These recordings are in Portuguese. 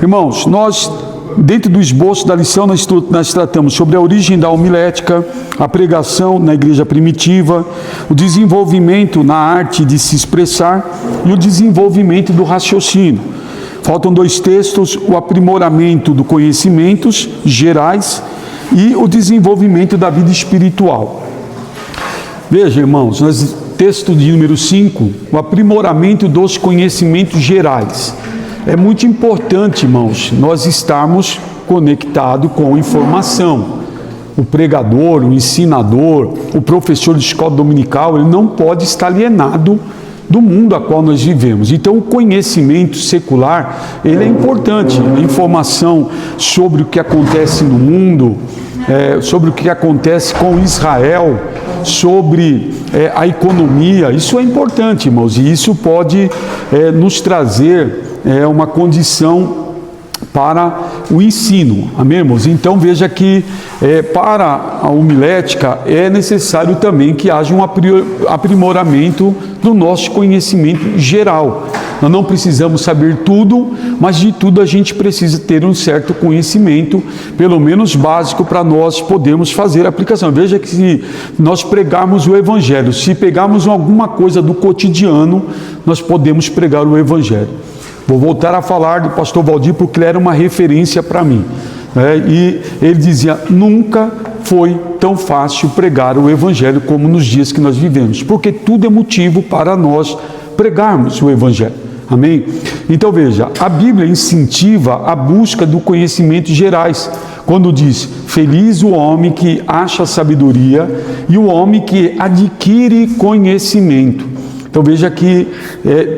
Irmãos, nós, dentro do esboço da lição, nós tratamos sobre a origem da homilética, a pregação na igreja primitiva, o desenvolvimento na arte de se expressar e o desenvolvimento do raciocínio. Faltam 2 textos, o aprimoramento dos conhecimentos gerais e o desenvolvimento da vida espiritual. Veja, irmãos, texto de número 5, o aprimoramento dos conhecimentos gerais. É muito importante, irmãos, nós estarmos conectados com informação. O pregador, o ensinador, o professor de escola dominical, ele não pode estar alienado do mundo a qual nós vivemos. Então, o conhecimento secular, ele é importante. A informação sobre o que acontece no mundo, sobre o que acontece com Israel, sobre a economia, isso é importante, irmãos, e isso pode nos trazer uma condição para o ensino, amém, irmãos? Então veja que para a homilética é necessário também que haja um aprimoramento do nosso conhecimento geral. Nós não precisamos saber tudo, mas de tudo a gente precisa ter um certo conhecimento, pelo menos básico, para nós podermos fazer a aplicação. Veja que se nós pregarmos o Evangelho, se pegarmos alguma coisa do cotidiano, nós podemos pregar o Evangelho. Vou voltar a falar do pastor Valdir, porque ele era uma referência para mim. E ele dizia, nunca foi tão fácil pregar o Evangelho como nos dias que nós vivemos, porque tudo é motivo para nós pregarmos o Evangelho. Amém? Então veja, a Bíblia incentiva a busca do conhecimento gerais, quando diz, feliz o homem que acha sabedoria e o homem que adquire conhecimento. Então veja que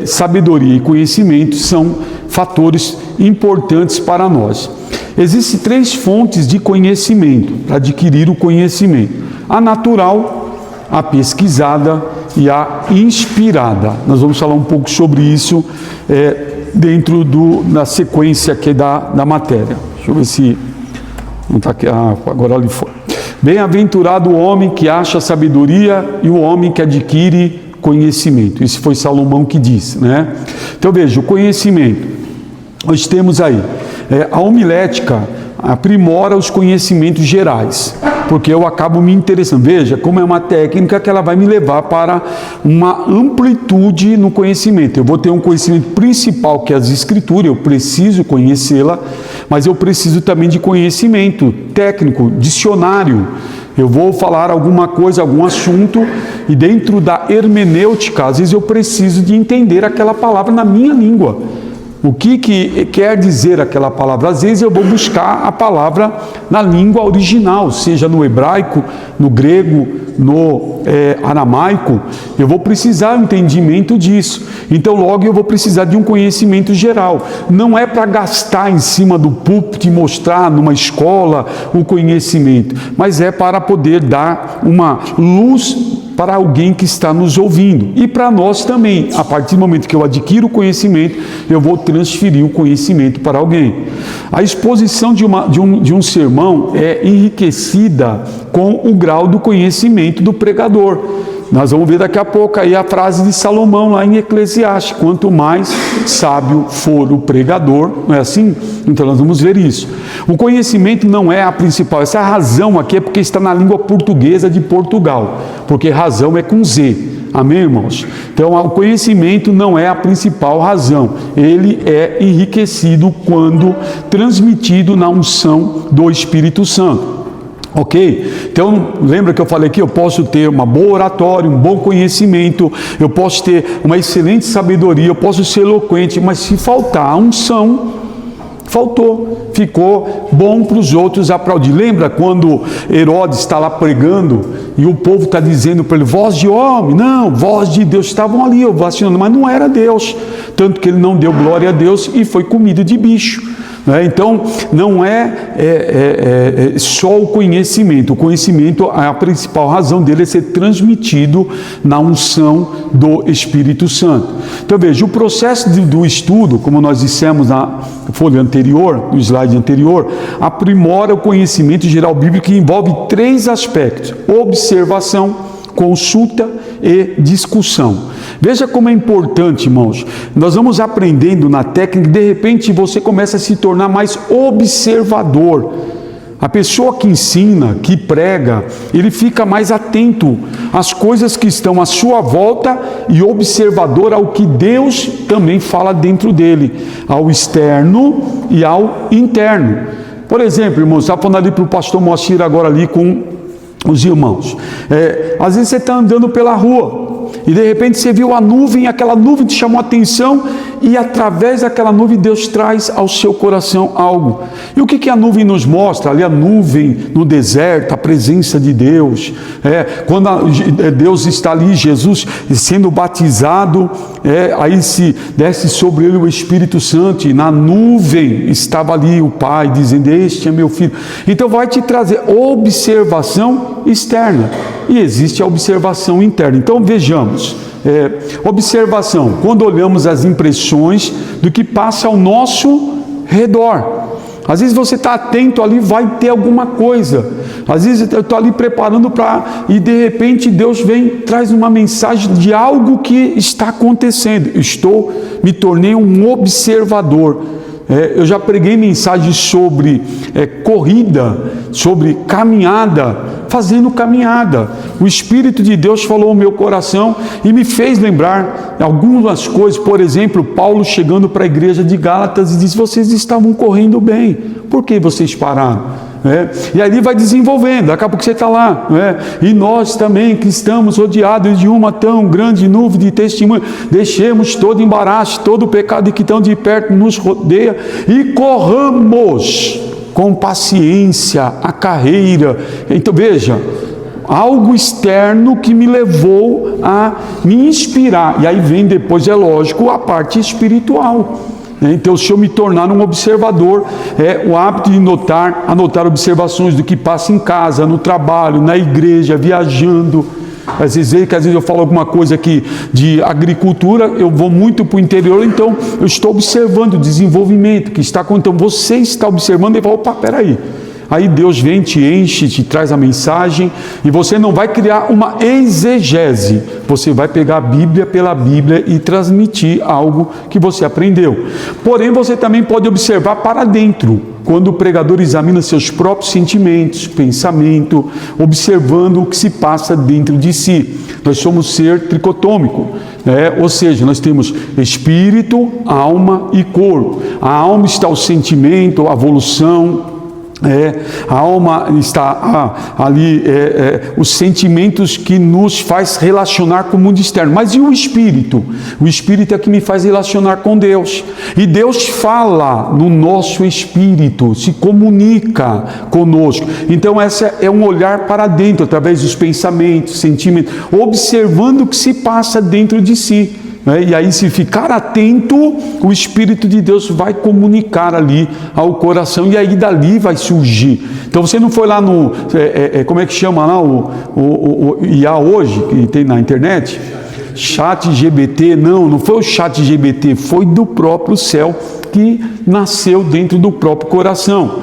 sabedoria e conhecimento são fatores importantes para nós. Existem 3 fontes de conhecimento, para adquirir o conhecimento. A natural, a pesquisada e a inspirada. Nós vamos falar um pouco sobre isso dentro da sequência aqui da matéria. Deixa eu ver se... não está aqui, agora ali foi. Bem-aventurado o homem que acha sabedoria e o homem que adquire conhecimento. Isso foi Salomão que disse, né? Então veja, o conhecimento. Nós temos aí, a homilética aprimora os conhecimentos gerais, porque eu acabo me interessando. Veja como é uma técnica que ela vai me levar para uma amplitude no conhecimento. Eu vou ter um conhecimento principal, que é as Escrituras, eu preciso conhecê-la, mas eu preciso também de conhecimento técnico, dicionário. Eu vou falar alguma coisa, algum assunto, e dentro da hermenêutica, às vezes eu preciso de entender aquela palavra na minha língua. O que quer dizer aquela palavra? Às vezes eu vou buscar a palavra na língua original, seja no hebraico, no grego, no aramaico. Eu vou precisar do entendimento disso. Então logo eu vou precisar de um conhecimento geral. Não é para gastar em cima do púlpito e mostrar numa escola o conhecimento, mas é para poder dar uma luz para alguém que está nos ouvindo e para nós também. A partir do momento que eu adquiro o conhecimento, eu vou transferir o conhecimento para alguém. A exposição de um sermão é enriquecida com o grau do conhecimento do pregador. Nós vamos ver daqui a pouco aí a frase de Salomão lá em Eclesiastes, quanto mais sábio for o pregador, não é assim? Então nós vamos ver isso. O conhecimento não é a principal, essa razão aqui é porque está na língua portuguesa de Portugal, porque razão é com Z, amém, irmãos? Então o conhecimento não é a principal razão, ele é enriquecido quando transmitido na unção do Espírito Santo. Ok? Então, lembra que eu falei aqui, eu posso ter uma boa oratória, um bom conhecimento, eu posso ter uma excelente sabedoria, eu posso ser eloquente, mas se faltar a unção, faltou, ficou bom para os outros aplaudir. Lembra quando Herodes está lá pregando e o povo está dizendo para ele, voz de homem? Não, voz de Deus. Estavam ali vacinando, mas não era Deus, tanto que ele não deu glória a Deus e foi comido de bicho. Então, não é só o conhecimento, a principal razão dele é ser transmitido na unção do Espírito Santo. Então, veja, o processo do estudo, como nós dissemos na folha anterior, no slide anterior, aprimora o conhecimento geral bíblico que envolve 3 aspectos: observação, consulta e discussão. Veja como é importante, irmãos. Nós vamos aprendendo na técnica, de repente você começa a se tornar mais observador. A pessoa que ensina, que prega, ele fica mais atento às coisas que estão à sua volta e observador ao que Deus também fala dentro dele, ao externo e ao interno. Por exemplo, irmãos, estava falando ali para o pastor Moacir agora ali com os irmãos. Às vezes você está andando pela rua e de repente você viu a nuvem, aquela nuvem te chamou a atenção e através daquela nuvem Deus traz ao seu coração algo. E o que a nuvem nos mostra? Ali a nuvem no deserto, a presença de Deus. Quando Deus está ali, Jesus sendo batizado, aí se desce sobre ele o Espírito Santo e na nuvem estava ali o Pai dizendo: este é meu filho. Então vai te trazer observação externa e existe a observação interna. Então vejamos. Observação, quando olhamos as impressões do que passa ao nosso redor. Às vezes você está atento ali, vai ter alguma coisa. Às vezes eu estou ali preparando e de repente Deus vem, traz uma mensagem de algo que está acontecendo. Me tornei um observador. Eu já preguei mensagens sobre corrida, sobre caminhada, fazendo caminhada. O Espírito de Deus falou ao meu coração e me fez lembrar algumas coisas. Por exemplo, Paulo chegando para a igreja de Gálatas e disse: vocês estavam correndo bem, por que vocês pararam? E aí vai desenvolvendo, daqui a pouco você está lá, e nós também que estamos rodeados de uma tão grande nuvem de testemunho, deixemos todo embaraço, todo o pecado que tão de perto nos rodeia e corramos com paciência a carreira. Então veja, algo externo que me levou a me inspirar, e aí vem depois, é lógico, a parte espiritual. Então, se eu me tornar um observador, o hábito de anotar observações do que passa em casa, no trabalho, na igreja, viajando. Às vezes eu falo alguma coisa aqui de agricultura, eu vou muito para o interior, então eu estou observando o desenvolvimento que está acontecendo. Então, você está observando e fala: opa, peraí. Aí Deus vem, te enche, te traz a mensagem, e você não vai criar uma exegese, você vai pegar a Bíblia pela Bíblia e transmitir algo que você aprendeu. Porém, você também pode observar para dentro, quando o pregador examina seus próprios sentimentos, pensamento, observando o que se passa dentro de si. Nós somos ser tricotômico, ou seja, nós temos espírito, alma e corpo. A alma está o sentimento, a evolução. A alma está ali, os sentimentos que nos faz relacionar com o mundo externo. Mas e o Espírito? O Espírito é que me faz relacionar com Deus. E Deus fala no nosso espírito, se comunica conosco. Então essa é um olhar para dentro, através dos pensamentos, sentimentos, observando o que se passa dentro de si. E aí, se ficar atento, o Espírito de Deus vai comunicar ali ao coração, e aí dali vai surgir. Então você não foi lá no, como é que chama lá o IA hoje, que tem na internet? ChatGPT, não foi o ChatGPT, foi do próprio céu, que nasceu dentro do próprio coração.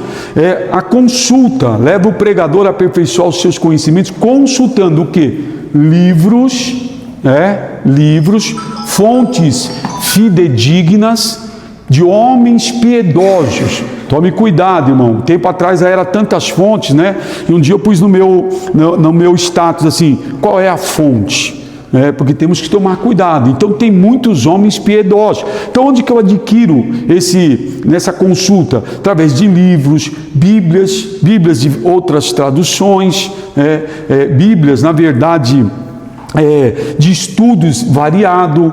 A consulta leva o pregador a aperfeiçoar os seus conhecimentos, consultando o quê? Livros, fontes fidedignas de homens piedosos. Tome cuidado, irmão. Um tempo atrás era tantas fontes, E um dia eu pus no meu status assim: qual é a fonte? Porque temos que tomar cuidado. Então tem muitos homens piedosos. Então onde que eu adquiro nessa consulta? Através de livros, Bíblias de outras traduções, Bíblias, na verdade, de estudos variado,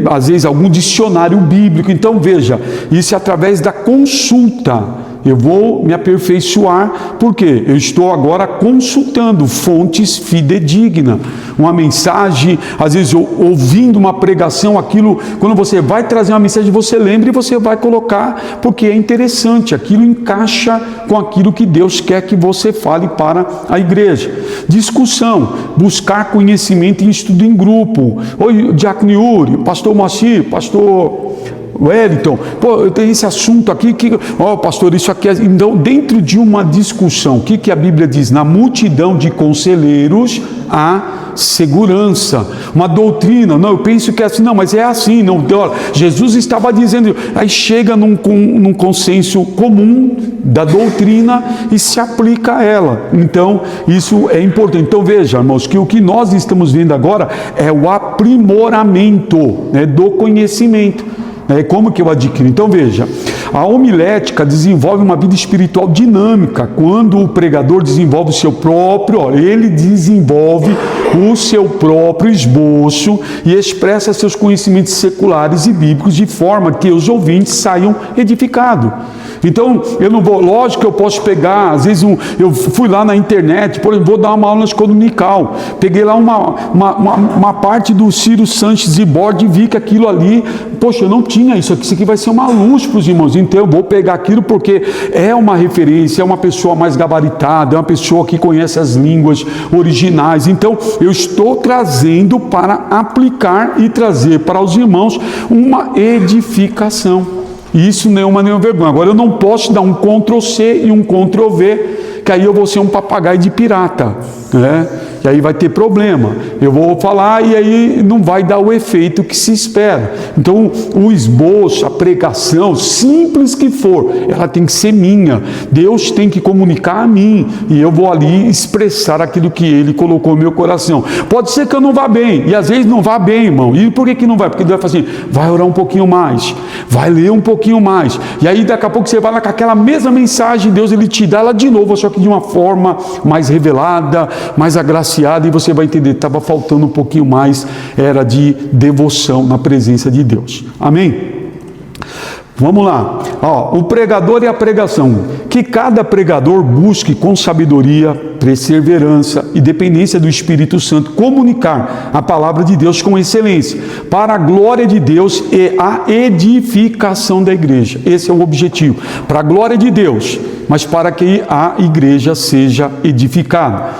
às vezes algum dicionário bíblico. Então veja, isso é através da consulta. Eu vou me aperfeiçoar, porque eu estou agora consultando fontes fidedignas. Uma mensagem, às vezes ouvindo uma pregação, aquilo, quando você vai trazer uma mensagem, você lembra e você vai colocar, porque é interessante, aquilo encaixa com aquilo que Deus quer que você fale para a igreja. Discussão, buscar conhecimento em estudo em grupo. Oi, Diácono Yuri, pastor Moacir, pastor Wellington, pô, eu tenho esse assunto aqui, pastor, isso aqui... Então, dentro de uma discussão, o que a Bíblia diz? Na multidão de conselheiros, há segurança, uma doutrina, não, eu penso que é assim, não, mas é assim, não, Jesus estava dizendo, aí chega num consenso comum da doutrina e se aplica a ela. Então, isso é importante. Então, veja, irmãos, que o que nós estamos vendo agora é o aprimoramento, né, do conhecimento. Como que eu adquiro? Então veja, a homilética desenvolve uma vida espiritual dinâmica. Quando o pregador desenvolve o seu próprio, ele desenvolve o seu próprio esboço e expressa seus conhecimentos seculares e bíblicos de forma que os ouvintes saiam edificados. Então, eu não vou, lógico que eu posso pegar, às vezes eu fui lá na internet, por exemplo, vou dar uma aula na escola dominical, peguei lá uma parte do Ciro Sanches de Borda e vi que aquilo ali, poxa, eu não tinha isso aqui vai ser uma luz para os irmãos, então eu vou pegar aquilo porque é uma referência, é uma pessoa mais gabaritada, é uma pessoa que conhece as línguas originais, então eu estou trazendo para aplicar e trazer para os irmãos uma edificação. E isso não é nenhuma vergonha. Agora, eu não posso dar um Ctrl+C e um Ctrl+V, que aí eu vou ser um papagaio de pirata, né? E aí vai ter problema. Eu vou falar e aí não vai dar o efeito que se espera. Então, o esboço, a pregação, simples que for, ela tem que ser minha. Deus tem que comunicar a mim e eu vou ali expressar aquilo que Ele colocou no meu coração. Pode ser que eu não vá bem, e às vezes não vá bem, irmão. E por que não vai? Porque Deus vai fazer assim, vai orar um pouquinho mais, vai ler um pouquinho mais. E aí daqui a pouco você vai lá com aquela mesma mensagem, Deus Ele te dá ela de novo, só que de uma forma mais revelada, mais agraciada, e você vai entender, estava faltando um pouquinho mais, era de devoção na presença de Deus. Amém? Vamos lá. O pregador e a pregação. Que cada pregador busque com sabedoria, perseverança e dependência do Espírito Santo comunicar a palavra de Deus com excelência, para a glória de Deus e a edificação da igreja. Esse é o objetivo. Para a glória de Deus, mas para que a igreja seja edificada.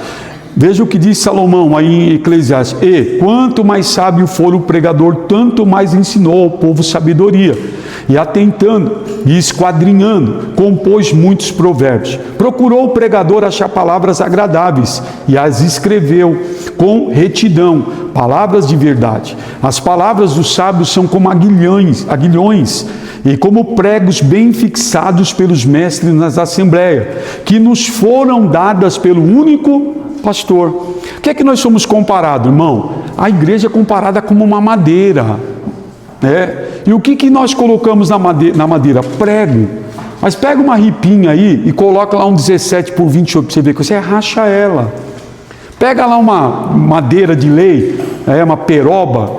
Veja o que diz Salomão aí em Eclesiastes. E quanto mais sábio for o pregador, tanto mais ensinou ao povo sabedoria. E atentando e esquadrinhando, compôs muitos provérbios. Procurou o pregador achar palavras agradáveis e as escreveu com retidão, palavras de verdade. As palavras dos sábios são como aguilhões e como pregos bem fixados pelos mestres nas assembleias, que nos foram dadas pelo único pastor. O que é que nós somos comparados, irmão? A igreja é comparada como uma madeira, né? E o que nós colocamos na madeira? Prego. Mas pega uma ripinha aí e coloca lá um 17x28 para você ver que você racha ela. Pega lá uma madeira de lei, uma peroba,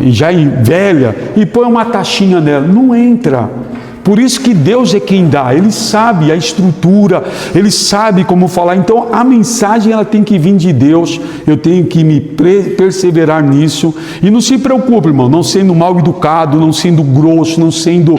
já velha, e põe uma taxinha nela. Não entra. Por isso que Deus é quem dá, Ele sabe a estrutura, Ele sabe como falar. Então a mensagem ela tem que vir de Deus, eu tenho que me perseverar nisso. E não se preocupe, irmão, não sendo mal educado, não sendo grosso, não sendo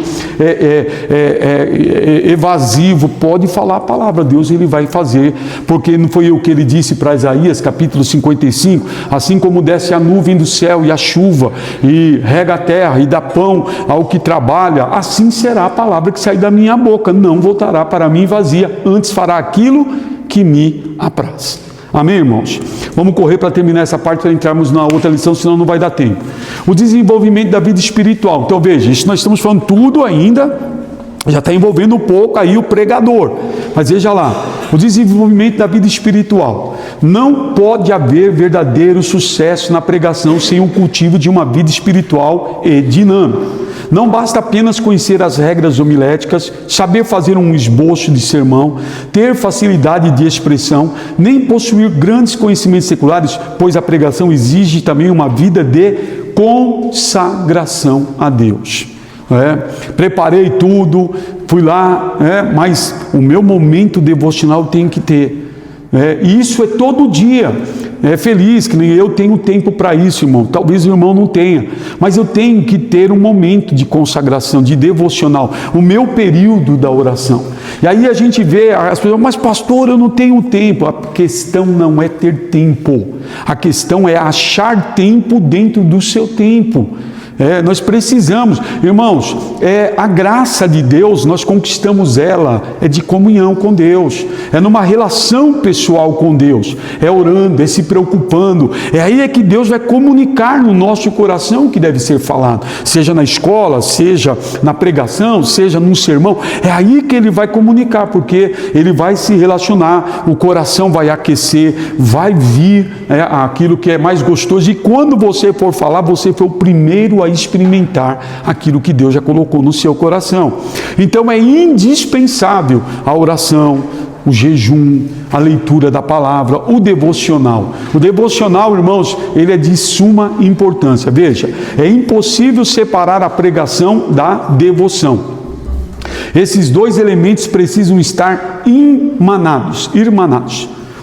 evasivo, pode falar a palavra, Deus Ele vai fazer, porque não foi o que Ele disse para Isaías, capítulo 55, assim como desce a nuvem do céu e a chuva, e rega a terra e dá pão ao que trabalha, assim será a palavra que sai da minha boca, não voltará para mim vazia, antes fará aquilo que me apraz. Amém, irmãos? Vamos correr para terminar essa parte, para entrarmos na outra lição, senão não vai dar tempo. O desenvolvimento da vida espiritual. Então veja, isso nós estamos falando tudo ainda, já está envolvendo um pouco aí o pregador, mas veja lá, o desenvolvimento da vida espiritual. Não pode haver verdadeiro sucesso na pregação sem o cultivo de uma vida espiritual e dinâmica. Não basta apenas conhecer as regras homiléticas, saber fazer um esboço de sermão, ter facilidade de expressão, nem possuir grandes conhecimentos seculares, pois a pregação exige também uma vida de consagração a Deus. Preparei tudo, fui lá, mas o meu momento devocional tem que ter. E isso é todo dia. É feliz que nem eu tenho tempo para isso, irmão. Talvez o irmão não tenha, mas eu tenho que ter um momento de consagração, de devocional, o meu período da oração. E aí a gente vê as pessoas, mas pastor, eu não tenho tempo. A questão não é ter tempo, a questão é achar tempo dentro do seu tempo. Nós precisamos, irmãos, a graça de Deus, nós conquistamos ela, de comunhão com Deus, numa relação pessoal com Deus, orando, se preocupando, aí que Deus vai comunicar no nosso coração o que deve ser falado, seja na escola, seja na pregação, seja num sermão, aí que Ele vai comunicar, porque Ele vai se relacionar, o coração vai aquecer, vai vir aquilo que é mais gostoso, e quando você for falar, você foi o primeiro a experimentar aquilo que Deus já colocou no seu coração. Então é indispensável a oração, o jejum, a leitura da palavra, o devocional. O devocional, irmãos, ele é de suma importância. Veja, é impossível separar a pregação da devoção. Esses dois elementos precisam estar irmanados.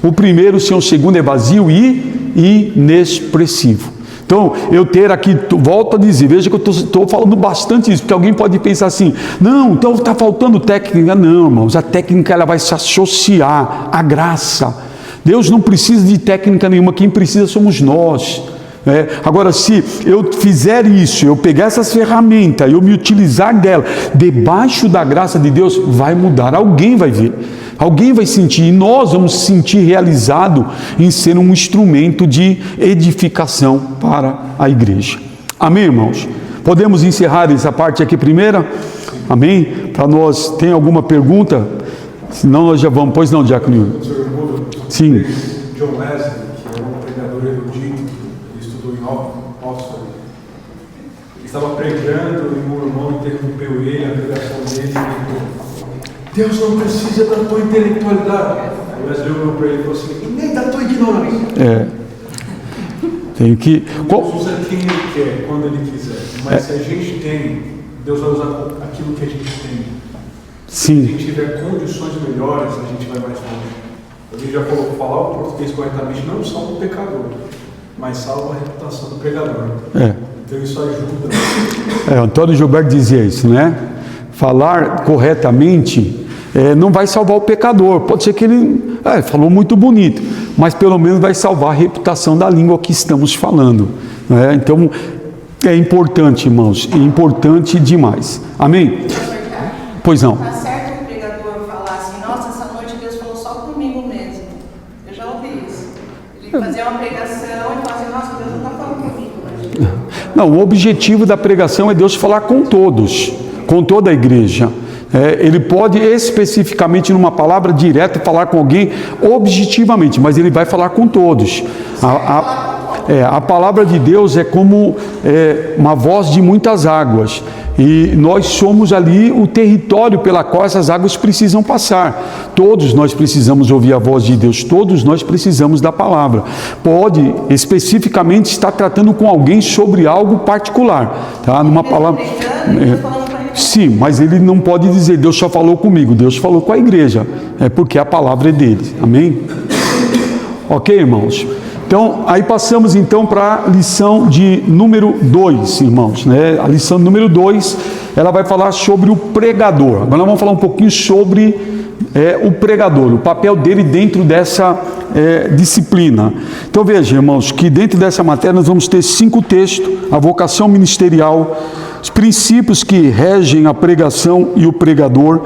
O primeiro sem o segundo é vazio e inexpressivo. Então, eu ter aqui, volto a dizer, veja que eu estou falando bastante isso, porque alguém pode pensar assim, não, então está faltando técnica. Não, irmãos, a técnica ela vai se associar à graça. Deus não precisa de técnica nenhuma, quem precisa somos nós. Agora, se eu fizer isso, eu pegar essas ferramentas, eu me utilizar dela, debaixo da graça de Deus, vai mudar, alguém vai ver. Alguém vai sentir, e nós vamos se sentir realizado em ser um instrumento de edificação para a igreja. Amém, irmãos? Podemos encerrar essa parte aqui primeira? Amém? Para nós, tem alguma pergunta? Senão nós já vamos. Pois não, Diácono? Sim. John Wesley, que é um pregador erudito, ele estudou em Oxford, estava pregando e um irmão interrompeu ele, a pregação dele, e perguntou: Deus não precisa da tua intelectualidade. Aí Wesley olhou para ele e falou assim: nem da tua ignorância. Tem que. Deus usa quem Ele quer, quando Ele quiser. Mas se a gente tem, Deus vai usar aquilo que a gente tem. Sim. Se a gente tiver condições melhores, a gente vai mais longe. A gente já falou, falar o português corretamente não salva o pecador, mas salva a reputação do pregador. Então isso ajuda. Antônio Gilberto dizia isso, né? Falar corretamente não vai salvar o pecador. Pode ser que ele falou muito bonito, mas pelo menos vai salvar a reputação da língua que estamos falando. Então é importante, irmãos, é importante demais. Amém? Pois não. Está certo o pregador falar assim: nossa, essa noite Deus falou só comigo mesmo. Eu já ouvi isso. Ele fazia uma pregação e falava assim: nossa, Deus não está falando comigo hoje. Não, o objetivo da pregação é Deus falar com todos, com toda a igreja. Ele pode especificamente numa palavra direta falar com alguém objetivamente, mas ele vai falar com todos. A palavra de Deus é como uma voz de muitas águas, e nós somos ali o território pela qual essas águas precisam passar. Todos nós precisamos ouvir a voz de Deus, todos nós precisamos da palavra. Pode especificamente estar tratando com alguém sobre algo particular, tá? Numa palavra. Sim, mas ele não pode dizer Deus só falou comigo, Deus falou com a igreja, porque a palavra é dele. Amém? Ok, irmãos? Então, aí passamos então para a lição de número 2, irmãos, né? A lição número 2, ela vai falar sobre o pregador. Agora nós vamos falar um pouquinho sobre o pregador, o papel dele dentro dessa disciplina. Então veja, irmãos, que dentro dessa matéria nós vamos ter 5 textos: a vocação ministerial, os princípios que regem a pregação e o pregador.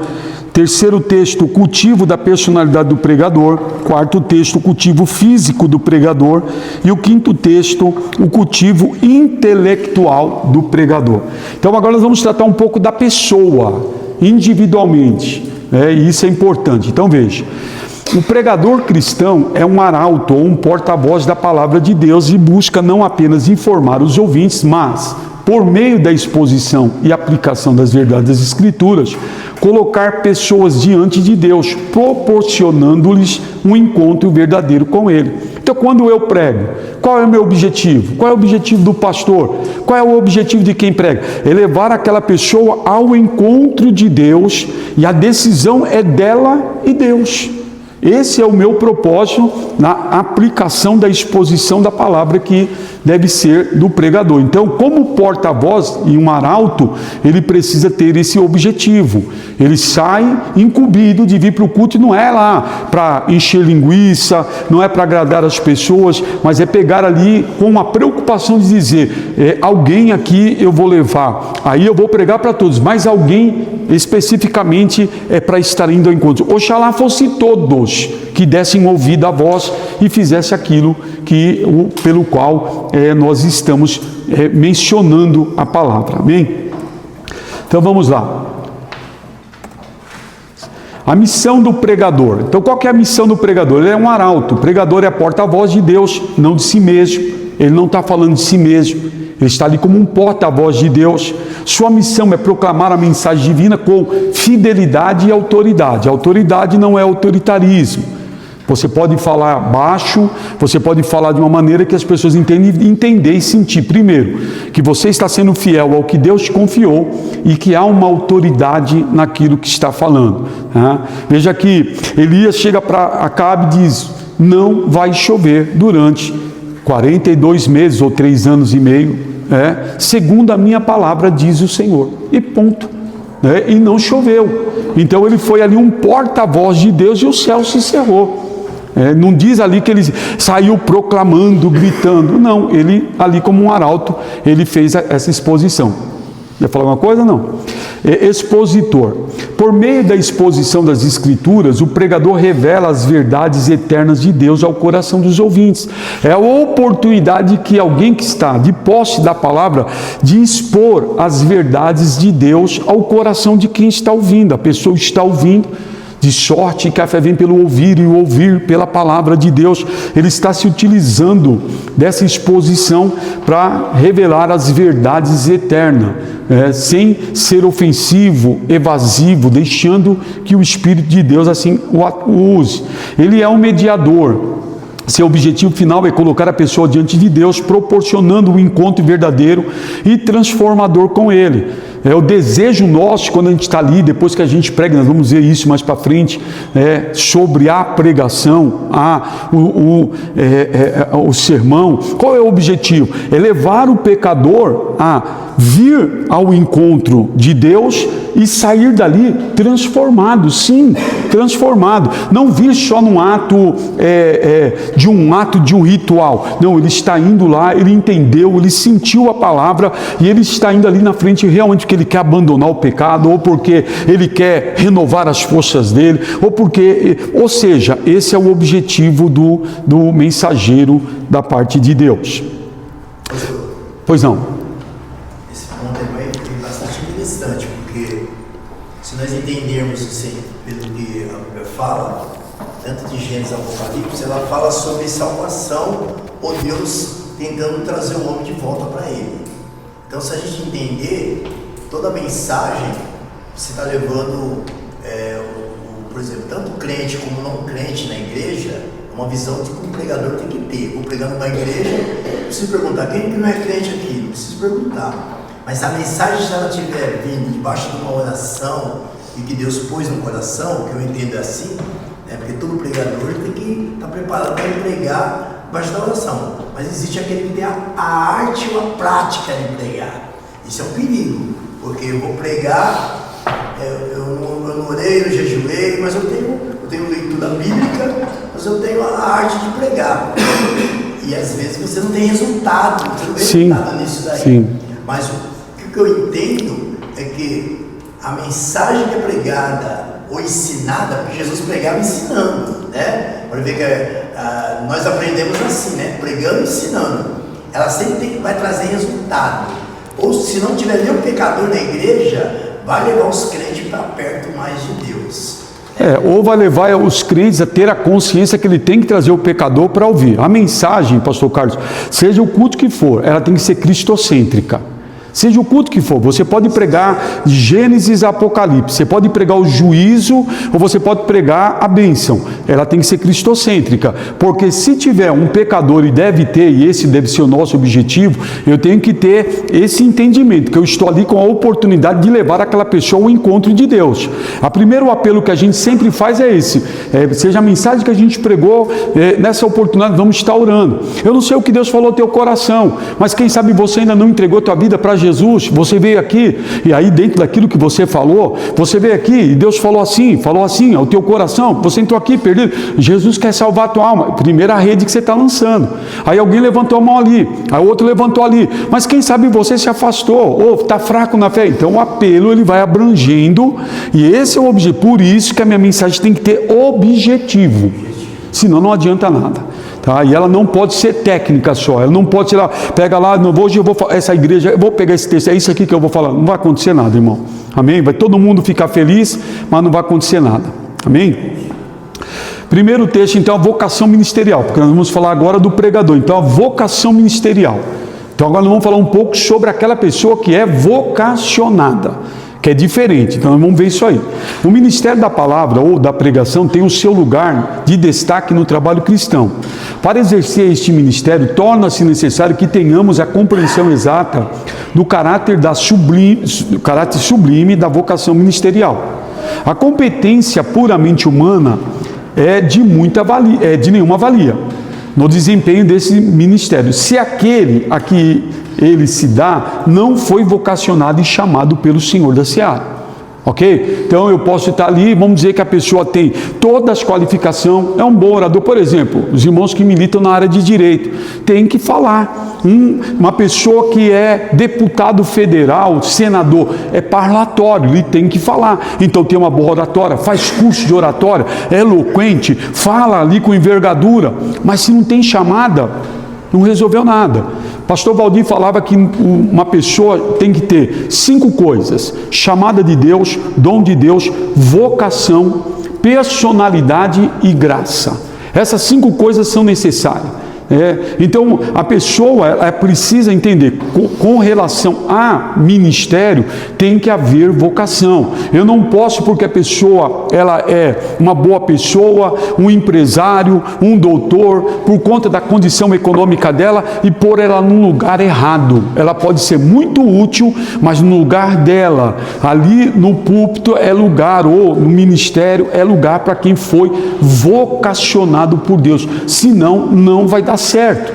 Terceiro texto, o cultivo da personalidade do pregador. Quarto texto, o cultivo físico do pregador. E o quinto texto, o cultivo intelectual do pregador. Então agora nós vamos tratar um pouco da pessoa, individualmente, e isso é importante. Então veja, o pregador cristão é um arauto ou um porta-voz da palavra de Deus e busca não apenas informar os ouvintes, mas, por meio da exposição e aplicação das verdades das Escrituras, colocar pessoas diante de Deus, proporcionando-lhes um encontro verdadeiro com Ele. Então, quando eu prego, qual é o meu objetivo? Qual é o objetivo do pastor? Qual é o objetivo de quem prega? É levar aquela pessoa ao encontro de Deus, e a decisão é dela e Deus. Esse é o meu propósito na aplicação da exposição da palavra que deve ser do pregador. Então, como porta-voz e um arauto, ele precisa ter esse objetivo. Ele sai incumbido de vir para o culto e não é lá para encher linguiça, não é para agradar as pessoas, mas é pegar ali com a preocupação de dizer, alguém aqui eu vou levar, aí eu vou pregar para todos, mas alguém especificamente é para estar indo ao encontro. Oxalá fosse todos que dessem ouvido à voz e fizesse aquilo pelo qual nós estamos mencionando a palavra. Amém? Então vamos lá. A missão do pregador. Então qual que é a missão do pregador? Ele é um arauto. O pregador é a porta-voz de Deus, não de si mesmo. Ele não está falando de si mesmo. Ele está ali como um porta-voz de Deus. Sua missão é proclamar a mensagem divina com fidelidade e autoridade. A autoridade não é autoritarismo. Você pode falar baixo, você pode falar de uma maneira que as pessoas entender e sentir. Primeiro, que você está sendo fiel ao que Deus te confiou e que há uma autoridade naquilo que está falando. Veja que Elias chega para Acabe e diz, não vai chover durante 42 meses ou 3 anos e meio, segundo a minha palavra, diz o Senhor. E ponto. E não choveu. Então ele foi ali um porta-voz de Deus e o céu se cerrou. Não diz ali que ele saiu proclamando, gritando. Não, ele ali como um arauto, ele fez essa exposição. Quer falar alguma coisa? Não. Expositor. Por meio da exposição das Escrituras, o pregador revela as verdades eternas de Deus ao coração dos ouvintes. É a oportunidade que alguém que está de posse da palavra, de expor as verdades de Deus ao coração de quem está ouvindo. A pessoa está ouvindo, de sorte que a fé vem pelo ouvir e o ouvir pela palavra de Deus. Ele está se utilizando dessa exposição para revelar as verdades eternas, sem ser ofensivo, evasivo, deixando que o Espírito de Deus assim o use. Ele é um mediador. Seu objetivo final é colocar a pessoa diante de Deus, proporcionando um encontro verdadeiro e transformador com Ele. É o desejo nosso, quando a gente está ali, depois que a gente prega, nós vamos ver isso mais para frente, sobre a pregação, o sermão. Qual é o objetivo? É levar o pecador a vir ao encontro de Deus e sair dali transformado, sim, transformado. Não vir só num ato de um ritual. Não, ele está indo lá, ele entendeu, ele sentiu a palavra e ele está indo ali na frente realmente porque ele quer abandonar o pecado, ou porque ele quer renovar as forças dele, ou seja, esse é o objetivo do mensageiro da parte de Deus. Pois não. Esse ponto é bastante interessante, porque se nós entendermos assim, pelo que a Bíblia fala, tanto de Gênesis e Apocalipse, ela fala sobre salvação, ou Deus tentando trazer o homem de volta para Ele. Então, se a gente entender toda a mensagem, você está levando, por exemplo, tanto crente como não crente na igreja, uma visão de que um pregador tem que ter. Vou pregar numa igreja, não preciso perguntar, quem que não é crente aqui? Não preciso perguntar. Mas a mensagem, se ela estiver vindo debaixo de uma oração, e que Deus pôs no coração, que eu entendo assim, porque todo pregador tem que estar preparado para pregar debaixo da oração. Mas existe aquele que tem a arte ou a prática de pregar. Isso é um perigo, porque eu vou pregar, eu não orei, eu jejuei, mas eu tenho leitura bíblica, mas eu tenho a arte de pregar. E às vezes você não tem resultado, você não vê resultado nisso daí. Sim. Mas o que eu entendo é que a mensagem que é pregada ou ensinada, porque Jesus pregava ensinando, né? Pode ver que nós aprendemos assim, né? Pregando e ensinando. Ela sempre vai trazer resultado. Ou se não tiver nenhum pecador na igreja, vai levar os crentes para perto mais de Deus. Ou vai levar os crentes a ter a consciência que ele tem que trazer o pecador para ouvir. A mensagem, pastor Carlos, seja o culto que for, ela tem que ser cristocêntrica. Seja o culto que for, você pode pregar de Gênesis a Apocalipse, você pode pregar o juízo ou você pode pregar a bênção. ela tem que ser cristocêntrica, porque se tiver um pecador, e deve ter, e esse deve ser o nosso objetivo, eu tenho que ter esse entendimento, que eu estou ali com a oportunidade de levar aquela pessoa ao encontro de Deus. O primeiro apelo que a gente sempre faz é esse, seja a mensagem que a gente pregou, nessa oportunidade vamos estar orando. Eu não sei o que Deus falou ao teu coração, mas quem sabe você ainda não entregou a tua vida para Jesus, você veio aqui, e aí dentro daquilo que você falou, você veio aqui, e Deus falou assim ao teu coração, você entrou aqui perdido, Jesus quer salvar a tua alma, primeira rede que você está lançando, aí alguém levantou a mão ali, aí outro levantou ali, mas quem sabe você se afastou, ou está fraco na fé, então o apelo ele vai abrangendo, e esse é o objetivo, por isso que a minha mensagem tem que ter objetivo, senão não adianta nada. Tá? E ela não pode ser técnica só, ela não pode ser lá, pega lá, hoje eu vou falar, essa igreja, eu vou pegar esse texto, é isso aqui que eu vou falar, não vai acontecer nada, irmão, amém? Vai todo mundo ficar feliz, mas não vai acontecer nada, amém? Primeiro texto, então, a vocação ministerial, porque nós vamos falar agora do pregador, então a vocação ministerial. Então agora nós vamos falar um pouco sobre aquela pessoa que é vocacionada, que é diferente, então nós vamos ver isso aí. O ministério da palavra ou da pregação tem o seu lugar de destaque no trabalho cristão. Para exercer este ministério, torna-se necessário que tenhamos a compreensão exata do caráter sublime da vocação ministerial. A competência puramente humana é de nenhuma valia no desempenho desse ministério, se aquele a que ele se dá não foi vocacionado e chamado pelo Senhor da Seara. Ok? Então eu posso estar ali, vamos dizer que a pessoa tem todas as qualificações, é um bom orador, por exemplo, os irmãos que militam na área de direito, tem que falar. Uma pessoa que é deputado federal, senador, é parlatório, ele tem que falar. Então tem uma boa oratória, faz curso de oratória, é eloquente, fala ali com envergadura, mas se não tem chamada, não resolveu nada. Pastor Valdir falava que uma pessoa tem que ter 5 coisas: chamada de Deus, dom de Deus, vocação, personalidade e graça. Essas 5 coisas são necessárias. Então a pessoa ela precisa entender com relação a ministério tem que haver vocação. Eu não posso, porque a pessoa ela é uma boa pessoa, um empresário, um doutor, por conta da condição econômica dela, e pôr ela num lugar errado. Ela pode ser muito útil, mas no lugar dela, ali no púlpito é lugar, ou no ministério é lugar para quem foi vocacionado por Deus, senão não vai dar certo.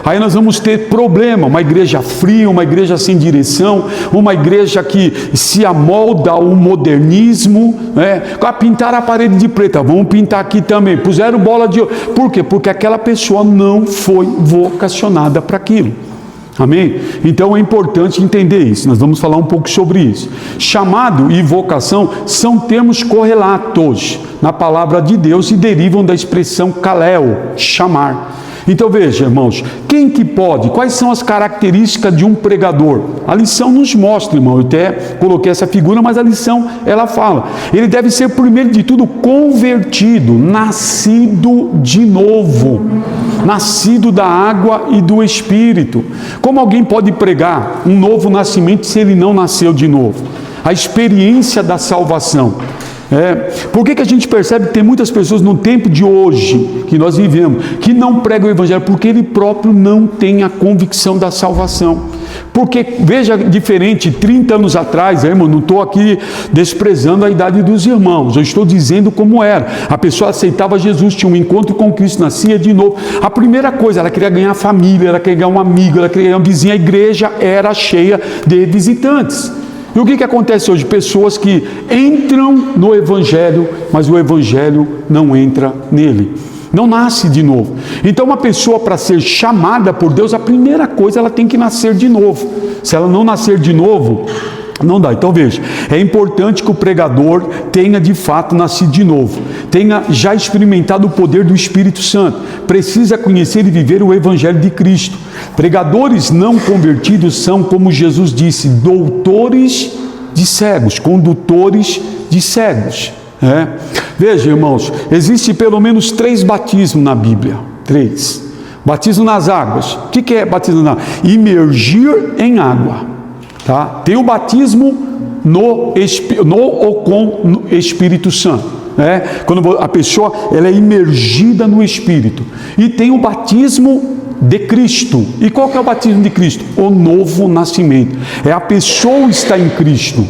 Aí nós vamos ter problema, uma igreja fria, uma igreja sem direção, uma igreja que se amolda ao modernismo, a pintar a parede de preta, vamos pintar aqui também, puseram bola de ouro. Por quê? Porque aquela pessoa não foi vocacionada para aquilo. Amém? Então é importante entender isso, nós vamos falar um pouco sobre isso. Chamado e vocação são termos correlatos na palavra de Deus e derivam da expressão kaleo, chamar. Então veja, irmãos, quem que pode, quais são as características de um pregador? A lição nos mostra, irmão, eu até coloquei essa figura, mas a lição ela fala, ele deve ser primeiro de tudo convertido, nascido de novo, nascido da água e do Espírito. Como alguém pode pregar um novo nascimento se ele não nasceu de novo? A experiência da salvação. Por que a gente percebe que tem muitas pessoas no tempo de hoje, que nós vivemos, que não pregam o Evangelho? Porque ele próprio não tem a convicção da salvação. Porque, veja, diferente, 30 anos atrás, irmão, não estou aqui desprezando a idade dos irmãos, eu estou dizendo como era. A pessoa aceitava Jesus, tinha um encontro com Cristo, nascia de novo. A primeira coisa, ela queria ganhar família, ela queria ganhar um amigo, ela queria ganhar uma vizinha. A igreja era cheia de visitantes. E o que acontece hoje? Pessoas que entram no Evangelho, mas o Evangelho não entra nele. Não nasce de novo. Então uma pessoa, para ser chamada por Deus, a primeira coisa, ela tem que nascer de novo. Se ela não nascer de novo, não dá. Então veja, é importante que o pregador tenha de fato nascido de novo, tenha já experimentado o poder do Espírito Santo, precisa conhecer e viver o Evangelho de Cristo. Pregadores não convertidos são, como Jesus disse, doutores de cegos, condutores de cegos. Veja, irmãos, existe pelo menos 3 batismos na Bíblia. 3. Batismo nas águas. O que é batismo na água? Imergir em água. Tá? Tem o batismo com o Espírito Santo. Quando a pessoa ela é imergida no Espírito. E tem o batismo de Cristo. E qual que é o batismo de Cristo? O novo nascimento. É a pessoa estar em Cristo.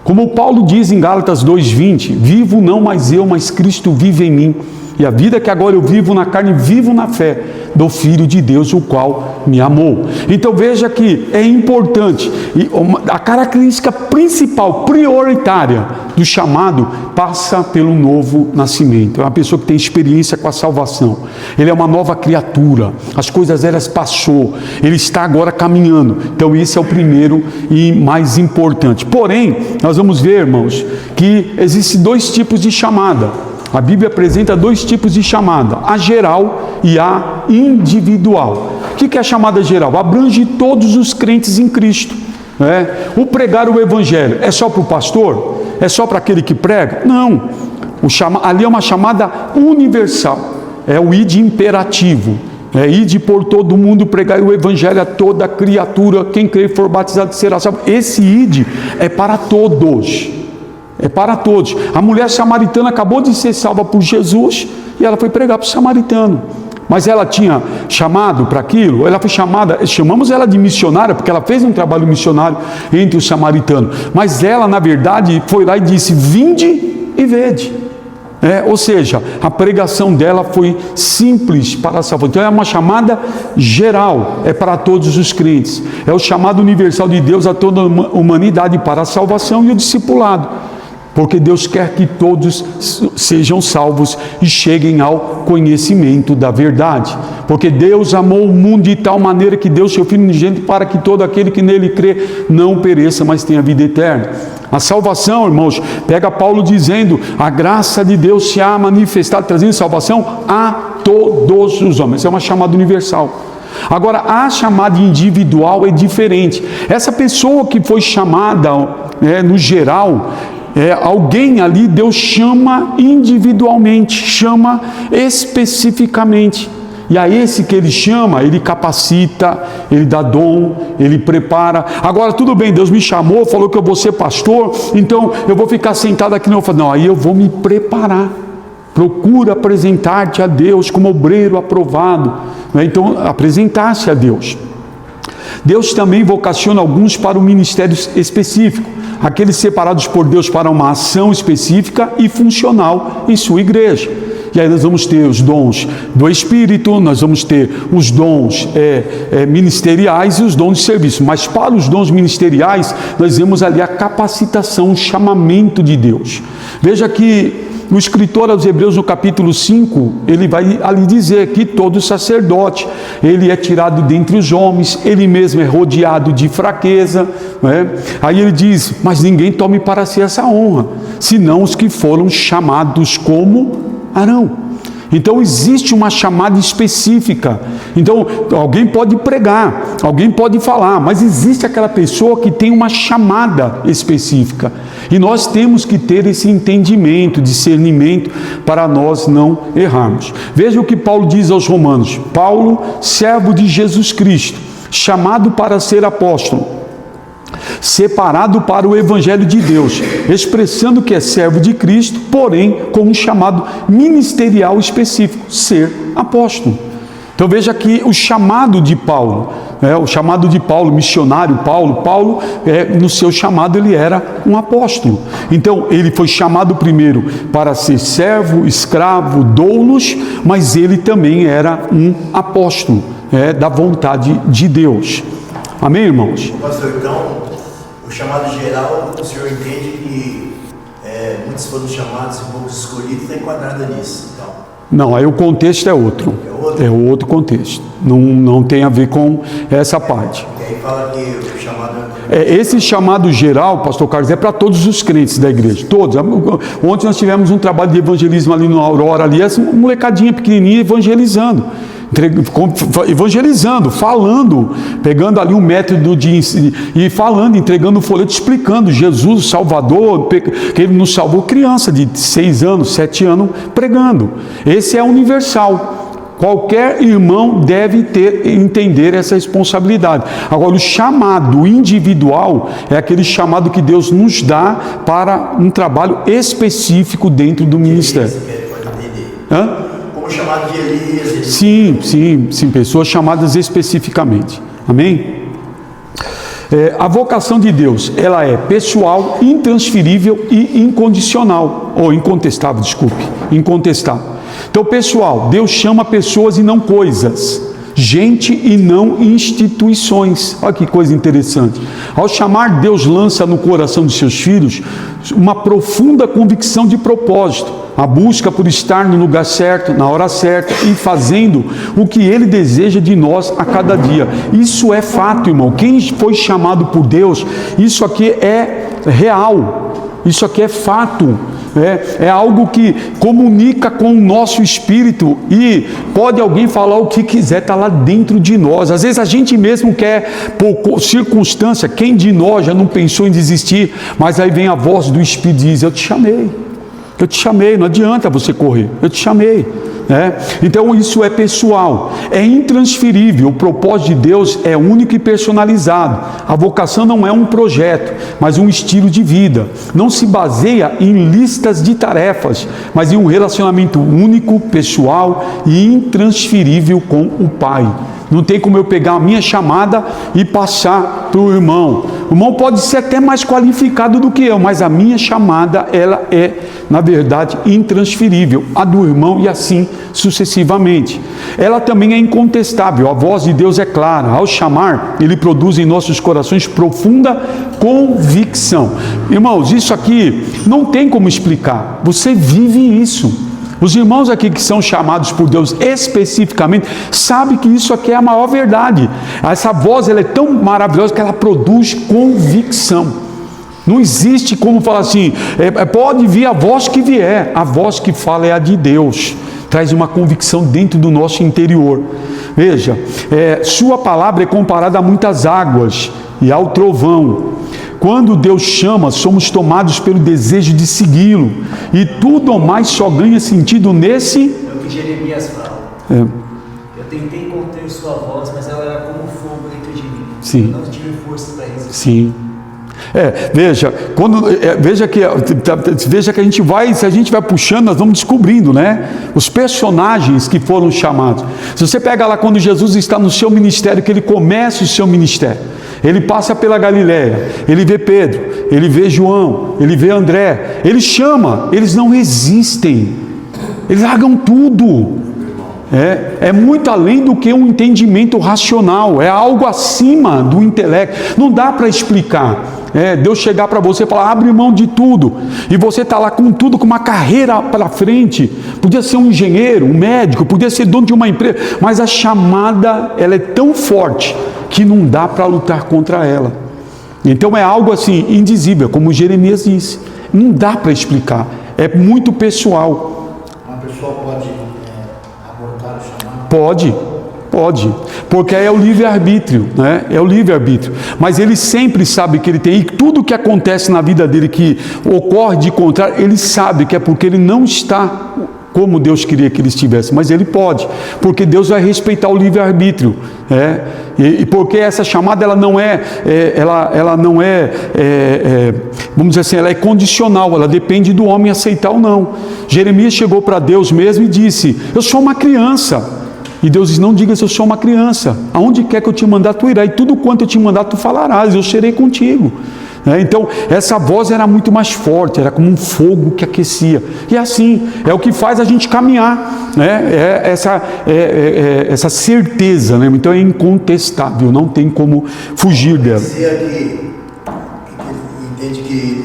Como Paulo diz em Gálatas 2:20, vivo não mais eu, mas Cristo vive em mim. E a vida que agora eu vivo na carne, vivo na fé do Filho de Deus, o qual me amou. Então veja que é importante, e a característica principal, prioritária do chamado, passa pelo novo nascimento. É uma pessoa que tem experiência com a salvação. Ele é uma nova criatura. As coisas elas passou. Ele está agora caminhando. Então esse é o primeiro e mais importante. Porém, nós vamos ver, irmãos, que existem dois tipos de chamada. A Bíblia apresenta dois tipos de chamada, a geral e a individual. O que é a chamada geral? Abrange todos os crentes em Cristo. O pregar o Evangelho é só para o pastor? É só para aquele que prega? Não. Ali é uma chamada universal. É o ide imperativo. Ide por todo mundo, pregar o Evangelho a toda criatura. Quem crer e for batizado será salvo. Esse ide é para todos. É para todos. A mulher samaritana acabou de ser salva por Jesus e ela foi pregar para o samaritano. Mas ela tinha chamado para aquilo? Ela foi chamada, chamamos ela de missionária, porque ela fez um trabalho missionário entre os samaritanos. Mas ela, na verdade, foi lá e disse: vinde e vede. Ou seja, a pregação dela foi simples para a salvação. Então é uma chamada geral, é para todos os crentes. É o chamado universal de Deus a toda a humanidade para a salvação e o discipulado. Porque Deus quer que todos sejam salvos e cheguem ao conhecimento da verdade. Porque Deus amou o mundo de tal maneira que deu seu Filho unigênito para que todo aquele que nele crê não pereça, mas tenha vida eterna. A salvação, irmãos, pega Paulo dizendo: a graça de Deus se há manifestado, trazendo salvação a todos os homens. É uma chamada universal. Agora, a chamada individual é diferente. Essa pessoa que foi chamada, no geral, alguém ali Deus chama individualmente, chama especificamente. E a esse que ele chama, ele capacita, ele dá dom, ele prepara. Agora, tudo bem, Deus me chamou, falou que eu vou ser pastor, então eu vou ficar sentado aqui. Não, aí eu vou me preparar. Procura apresentar-te a Deus como obreiro aprovado. Então, apresentar-se a Deus. Deus também vocaciona alguns para um ministério específico. Aqueles separados por Deus para uma ação específica e funcional em sua igreja. E aí nós vamos ter os dons do Espírito, nós vamos ter os dons ministeriais e os dons de serviço. Mas para os dons ministeriais, nós vemos ali a capacitação, o chamamento de Deus. Veja que o escritor aos Hebreus, no capítulo 5, ele vai ali dizer que todo sacerdote, ele é tirado dentre os homens, ele mesmo é rodeado de fraqueza. Aí ele diz: mas ninguém tome para si essa honra, senão os que foram chamados como Arão. Então existe uma chamada específica. Então alguém pode pregar, alguém pode falar, mas existe aquela pessoa que tem uma chamada específica. E nós temos que ter esse entendimento, discernimento, para nós não errarmos. Veja o que Paulo diz aos Romanos. Paulo, servo de Jesus Cristo, chamado para ser apóstolo, separado para o Evangelho de Deus, expressando que é servo de Cristo, porém com um chamado ministerial específico, ser apóstolo. Então veja aqui o chamado de Paulo, missionário Paulo, no seu chamado ele era um apóstolo. Então ele foi chamado primeiro para ser servo, escravo, doulos, mas ele também era um apóstolo, da vontade de Deus. Amém, irmãos? Pastor, então, o chamado geral, o senhor entende que muitos foram chamados e poucos escolhidos, está enquadrado nisso, então? Não, aí o contexto é outro. É outro contexto. Não tem a ver com essa parte. E aí fala que o chamado... Esse chamado geral, pastor Carlos, é para todos os crentes da igreja. Todos. Ontem nós tivemos um trabalho de evangelismo ali no Aurora, ali, essa molecadinha pequenininha evangelizando. Falando, pegando ali um método e falando, entregando o folheto, explicando Jesus, o Salvador, que ele nos salvou, criança de 6 anos, 7 anos, pregando. Esse é universal. Qualquer irmão deve entender essa responsabilidade. Agora, o chamado individual é aquele chamado que Deus nos dá para um trabalho específico dentro do ministério. Pode entender. Hã? Como chamado de Elias. Sim, pessoas chamadas especificamente. Amém? A vocação de Deus, ela é pessoal, intransferível e incondicional. Ou incontestável, desculpe. Incontestável. Então, pessoal, Deus chama pessoas e não coisas. Gente e não instituições. Olha que coisa interessante. Ao chamar, Deus lança no coração de seus filhos uma profunda convicção de propósito. A busca por estar no lugar certo, na hora certa e fazendo o que Ele deseja de nós a cada dia. Isso é fato, irmão. Quem foi chamado por Deus, isso aqui é real. Isso aqui é fato. É algo que comunica com o nosso espírito e pode alguém falar o que quiser, está lá dentro de nós. Às vezes a gente mesmo quer, por circunstância, quem de nós já não pensou em desistir, mas aí vem a voz do Espírito e diz: eu te chamei, não adianta você correr, eu te chamei. Então isso é pessoal, é intransferível. O propósito de Deus é único e personalizado. A vocação não é um projeto, mas um estilo de vida. Não se baseia em listas de tarefas, mas em um relacionamento único, pessoal e intransferível com o Pai. Não tem como eu pegar a minha chamada e passar para o irmão. O irmão pode ser até mais qualificado do que eu, mas a minha chamada, ela é, na verdade, intransferível. A do irmão e assim sucessivamente. Ela também é incontestável. A voz de Deus é clara. Ao chamar, Ele produz em nossos corações profunda convicção. Irmãos, isso aqui não tem como explicar. Você vive isso. Os irmãos aqui que são chamados por Deus especificamente, sabem que isso aqui é a maior verdade. Essa voz, ela é tão maravilhosa que ela produz convicção. Não existe como falar assim, pode vir a voz que vier. A voz que fala é a de Deus. Traz uma convicção dentro do nosso interior. Veja, sua palavra é comparada a muitas águas e ao trovão. Quando Deus chama, somos tomados pelo desejo de segui-lo. E tudo mais só ganha sentido nesse... É o que Jeremias fala. Eu tentei conter sua voz, mas ela era como fogo dentro de mim. Sim. Eu não tive força para resistir. Sim. Veja que a gente vai, se a gente vai puxando, nós vamos descobrindo, né? Os personagens que foram chamados. Se você pega lá quando Jesus está no seu ministério, que ele começa o seu ministério, ele passa pela Galileia, ele vê Pedro, ele vê João, ele vê André, ele chama, eles não resistem, eles largam tudo. É muito além do que um entendimento racional, é algo acima do intelecto, não dá para explicar. Deus chegar para você e falar, abre mão de tudo, e você está lá com tudo, com uma carreira para frente, podia ser um engenheiro, um médico, podia ser dono de uma empresa, mas a chamada, ela é tão forte, que não dá para lutar contra ela. Então é algo assim, indizível, como Jeremias disse, não dá para explicar, é muito pessoal. Uma pessoa pode abortar o chamado? Pode, porque é o livre-arbítrio, né? É o livre-arbítrio, mas ele sempre sabe que ele tem, e tudo que acontece na vida dele que ocorre de contrário, ele sabe que é porque ele não está como Deus queria que ele estivesse, mas ele pode, porque Deus vai respeitar o livre-arbítrio, e porque essa chamada ela não é, vamos dizer assim, ela é condicional, ela depende do homem aceitar ou não. Jeremias chegou para Deus mesmo e disse, eu sou uma criança. E Deus diz, não diga se eu sou uma criança, aonde quer que eu te mandar, tu irás, e tudo quanto eu te mandar, tu falarás, eu serei contigo. Então, essa voz era muito mais forte, era como um fogo que aquecia. E assim, é o que faz a gente caminhar, essa certeza, né? Então é incontestável, não tem como fugir dela. Dizia que entende que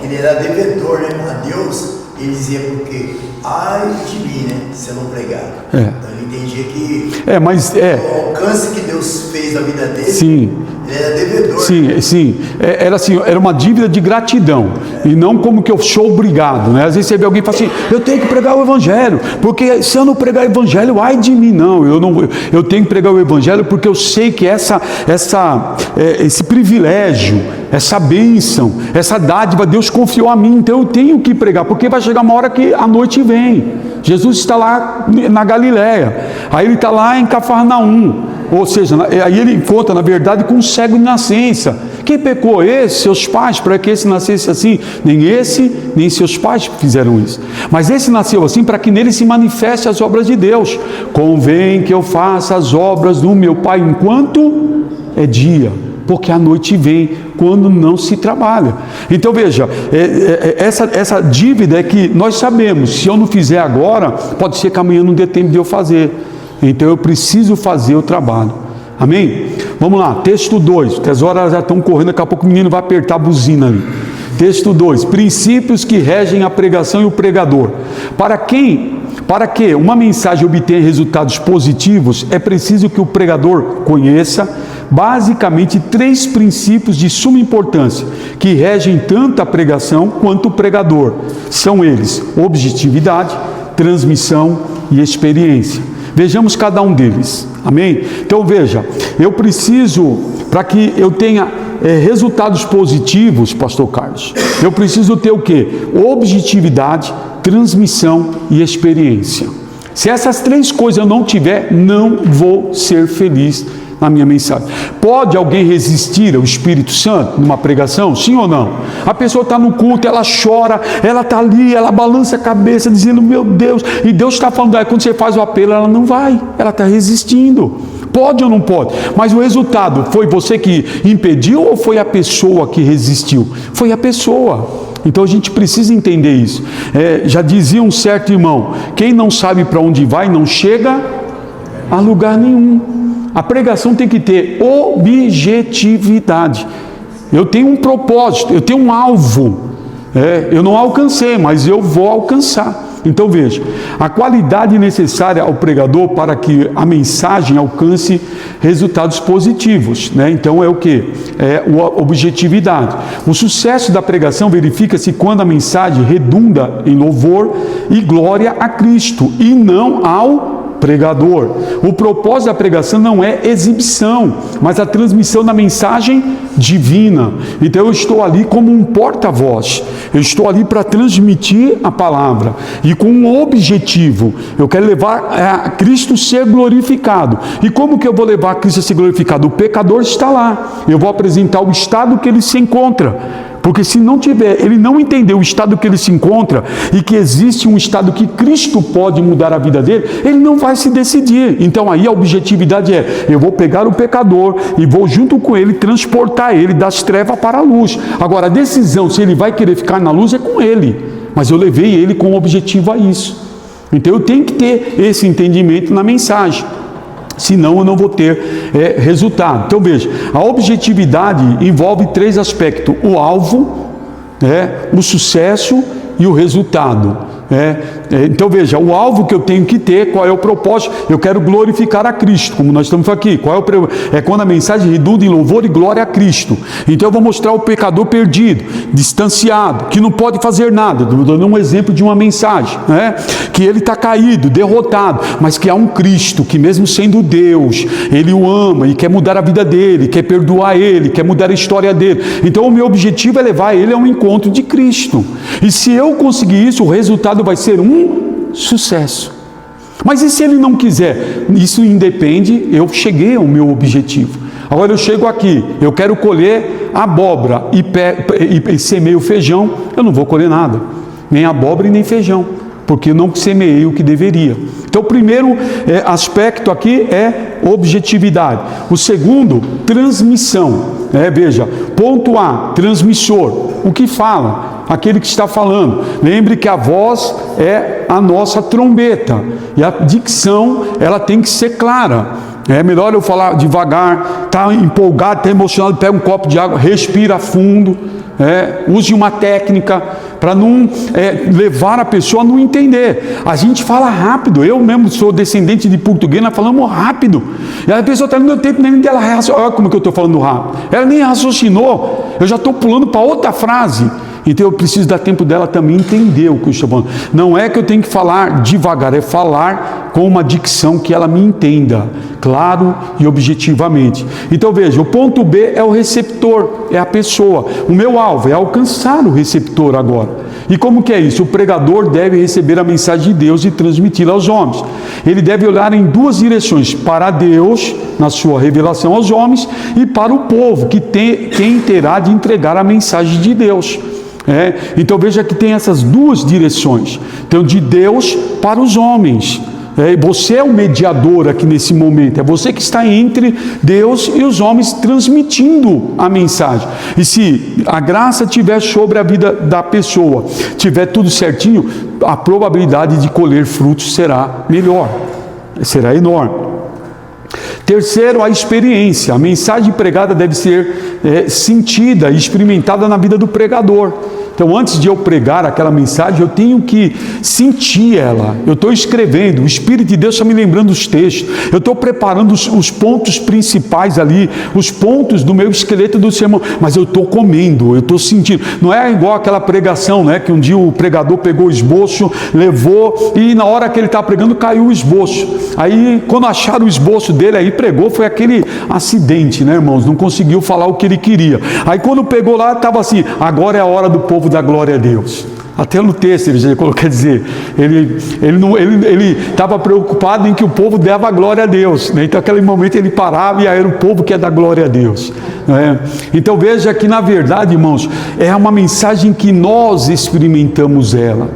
ele era devedor, né, a Deus. Ele dizia porque, ai de mim, né, se eu não pregar. Então ele entendia que o alcance que Deus fez na vida dele, sim, Ele era devedor. Sim. Era assim, era uma dívida de gratidão. E não como que eu sou obrigado, né? Às vezes você vê alguém e fala assim, eu tenho que pregar o evangelho, porque se eu não pregar o evangelho, ai de mim. Não, eu tenho que pregar o evangelho porque eu sei que esse privilégio, essa bênção, essa dádiva, Deus confiou a mim, então eu tenho que pregar, porque vai chegar uma hora que a noite vem. Jesus está lá na Galileia, aí ele está lá em Cafarnaum, ou seja, aí ele encontra, na verdade, com um cego de nascença. Quem pecou? Esse, seus pais, para que esse nascesse assim? Nem esse, nem seus pais fizeram isso. Mas esse nasceu assim para que nele se manifeste as obras de Deus. Convém que eu faça as obras do meu Pai enquanto é dia, porque a noite vem quando não se trabalha. Então veja, essa dívida é que nós sabemos, se eu não fizer agora, pode ser que amanhã não dê tempo de eu fazer. Então eu preciso fazer o trabalho. Amém? Vamos lá, texto 2, porque as horas já estão correndo, daqui a pouco o menino vai apertar a buzina ali. Texto 2, princípios que regem a pregação e o pregador. Para que uma mensagem obtenha resultados positivos, é preciso que o pregador conheça basicamente 3 princípios de suma importância, que regem tanto a pregação quanto o pregador. São eles: objetividade, transmissão e experiência. Vejamos cada um deles. Amém? Então veja, eu preciso, para que eu tenha resultados positivos, pastor Carlos, eu preciso ter o quê? Objetividade, transmissão e experiência. Se essas 3 coisas eu não tiver, não vou ser feliz na minha mensagem. Pode alguém resistir ao Espírito Santo numa pregação? Sim ou não? A pessoa está no culto, ela chora, ela está ali, ela balança a cabeça dizendo, meu Deus, e Deus está falando, quando você faz o apelo, ela não vai, ela está resistindo. Pode ou não pode? Mas o resultado, foi você que impediu ou foi a pessoa que resistiu? Foi a pessoa. Então a gente precisa entender isso. Já dizia um certo irmão, quem não sabe para onde vai, não chega a lugar nenhum. A pregação tem que ter objetividade. Eu tenho um propósito, eu tenho um alvo. Eu não alcancei, mas eu vou alcançar. Então veja, a qualidade necessária ao pregador para que a mensagem alcance resultados positivos, né? Então é o que? É a objetividade. O sucesso da pregação verifica-se quando a mensagem redunda em louvor e glória a Cristo e não ao pregador. O propósito da pregação não é exibição, mas a transmissão da mensagem divina. Então eu estou ali como um porta-voz, eu estou ali para transmitir a palavra e com um objetivo, eu quero levar a Cristo ser glorificado. E como que eu vou levar a Cristo a ser glorificado? O pecador está lá, eu vou apresentar o estado que ele se encontra. Porque se não tiver, ele não entender o estado que ele se encontra e que existe um estado que Cristo pode mudar a vida dele, ele não vai se decidir. Então aí a objetividade é, eu vou pegar o pecador e vou junto com ele transportar ele das trevas para a luz. Agora a decisão se ele vai querer ficar na luz é com ele, mas eu levei ele com objetivo a isso. Então eu tenho que ter esse entendimento na mensagem. Senão eu não vou ter resultado. Então veja, a objetividade envolve 3 aspectos: o alvo, o sucesso e o resultado. Então veja, o alvo que eu tenho que ter, qual é o propósito? Eu quero glorificar a Cristo, como nós estamos aqui. É quando a mensagem redunda em louvor e glória a Cristo. Então eu vou mostrar o pecador perdido, distanciado, que não pode fazer nada. Estou dando um exemplo de uma mensagem, que ele está caído, derrotado, mas que há um Cristo que mesmo sendo Deus, ele o ama e quer mudar a vida dele, quer perdoar ele, quer mudar a história dele. Então o meu objetivo é levar ele a um encontro de Cristo. E se eu conseguir isso, o resultado vai ser um sucesso. Mas e se ele não quiser? Isso independe, eu cheguei ao meu objetivo. Agora eu chego aqui, eu quero colher abóbora e semeio feijão, eu não vou colher nada, nem abóbora e nem feijão, porque eu não semeei o que deveria. Então o primeiro aspecto aqui é objetividade. O segundo, transmissão. Veja, ponto A, transmissor. O que fala? Aquele que está falando. Lembre que a voz é a nossa trombeta. E a dicção, ela tem que ser clara. É melhor eu falar devagar, está empolgado, está emocionado, pega um copo de água, respira fundo. Use uma técnica para não levar a pessoa a não entender. A gente fala rápido, eu mesmo sou descendente de português, nós falamos rápido. E a pessoa está no meu tempo, nem dela raciocinou. Olha como que eu estou falando rápido. Ela nem raciocinou, eu já estou pulando para outra frase. Então eu preciso dar tempo dela também entender o que eu estou falando. Não é que eu tenho que falar devagar, é falar com uma dicção que ela me entenda, claro e objetivamente. Então veja, o ponto B é o receptor, é a pessoa. O meu alvo é alcançar o receptor agora. E como que é isso? O pregador deve receber a mensagem de Deus e transmiti-la aos homens. Ele deve olhar em duas direções, para Deus, na sua revelação aos homens, e para o povo, quem terá de entregar a mensagem de Deus. Então veja que tem essas duas direções. Então de Deus para os homens. Você é o mediador aqui nesse momento. É você que está entre Deus e os homens transmitindo a mensagem. E se a graça estiver sobre a vida da pessoa, tiver tudo certinho, a probabilidade de colher frutos será melhor. Será enorme. Terceiro, a experiência. A mensagem pregada deve ser sentida e experimentada na vida do pregador. Então, antes de eu pregar aquela mensagem, eu tenho que sentir ela. Eu estou escrevendo, o Espírito de Deus está me lembrando os textos. Eu estou preparando os pontos principais ali, os pontos do meu esqueleto do sermão. Mas eu estou comendo, eu estou sentindo. Não é igual aquela pregação, né? Que um dia o pregador pegou o esboço, levou, e na hora que ele estava pregando, caiu o esboço. Aí, quando acharam o esboço dele, aí pregou, foi aquele acidente, né, irmãos? Não conseguiu falar o que ele queria. Aí, quando pegou lá, estava assim: agora é a hora do povo da glória a Deus. Até no texto ele já colocou, quer dizer, ele estava preocupado em que o povo dava glória a Deus, né? Então naquele momento ele parava e aí era o povo que é da glória a Deus, né? Então veja que na verdade, irmãos, é uma mensagem que nós experimentamos ela.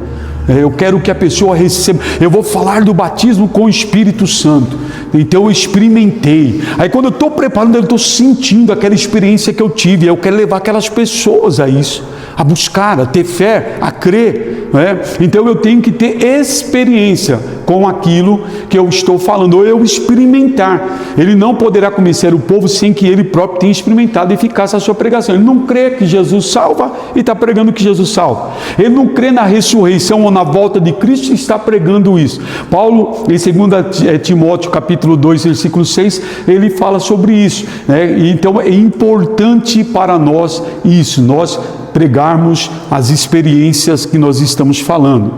Eu quero que a pessoa receba. Eu vou falar do batismo com o Espírito Santo. Então eu experimentei. Aí quando eu estou preparando, eu estou sentindo aquela experiência que eu tive. Eu quero levar aquelas pessoas a isso, a buscar, a ter fé, a crer, né? Então eu tenho que ter experiência com aquilo que eu estou falando, ou eu experimentar. Ele não poderá convencer o povo sem que ele próprio tenha experimentado e eficácia a sua pregação. Ele não crê que Jesus salva e está pregando que Jesus salva. Ele não crê na ressurreição ou na volta de Cristo e está pregando isso. Paulo, em 2 Timóteo capítulo 2, versículo 6, ele fala sobre isso, né? Então é importante para nós isso, nós pregarmos as experiências que nós estamos falando.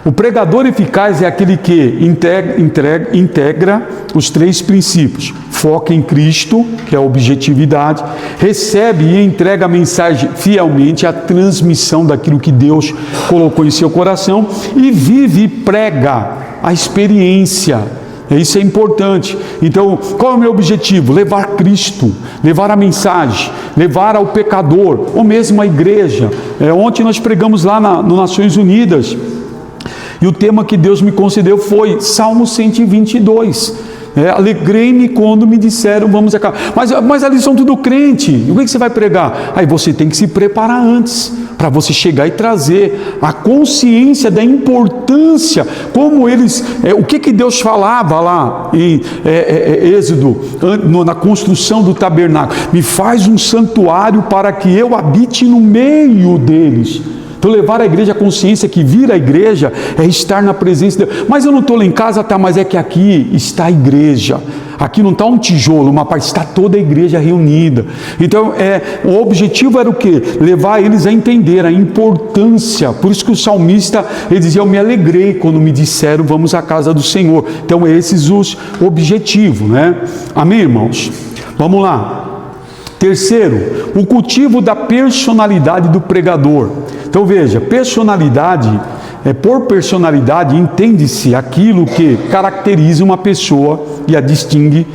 O pregador eficaz é aquele que integra os três princípios: foca em Cristo, que é a objetividade, recebe e entrega a mensagem fielmente, a transmissão daquilo que Deus colocou em seu coração, e vive e prega a experiência. Isso é importante. Então, qual é o meu objetivo? Levar Cristo, levar a mensagem, levar ao pecador, ou mesmo à igreja. Ontem nós pregamos lá no Nações Unidas, e o tema que Deus me concedeu foi Salmo 122. Alegrei-me quando me disseram vamos a casa. Mas ali são tudo crente. E o que você vai pregar? Aí você tem que se preparar antes, para você chegar e trazer a consciência da importância, como eles, o que Deus falava lá em Êxodo, na construção do tabernáculo: me faz um santuário para que eu habite no meio deles. Então levar a igreja a consciência que vir à igreja é estar na presença de Deus. Mas eu não estou lá em casa, tá? Mas é que aqui está a igreja. Aqui não está um tijolo, uma parte, está toda a igreja reunida. Então o objetivo era o quê? Levar eles a entender a importância. Por isso que o salmista, ele dizia: eu me alegrei quando me disseram vamos à casa do Senhor. Então esses os objetivos, né? Amém, irmãos? Vamos lá. Terceiro, o cultivo da personalidade do pregador. Então veja, personalidade, por personalidade entende-se aquilo que caracteriza uma pessoa e a distingue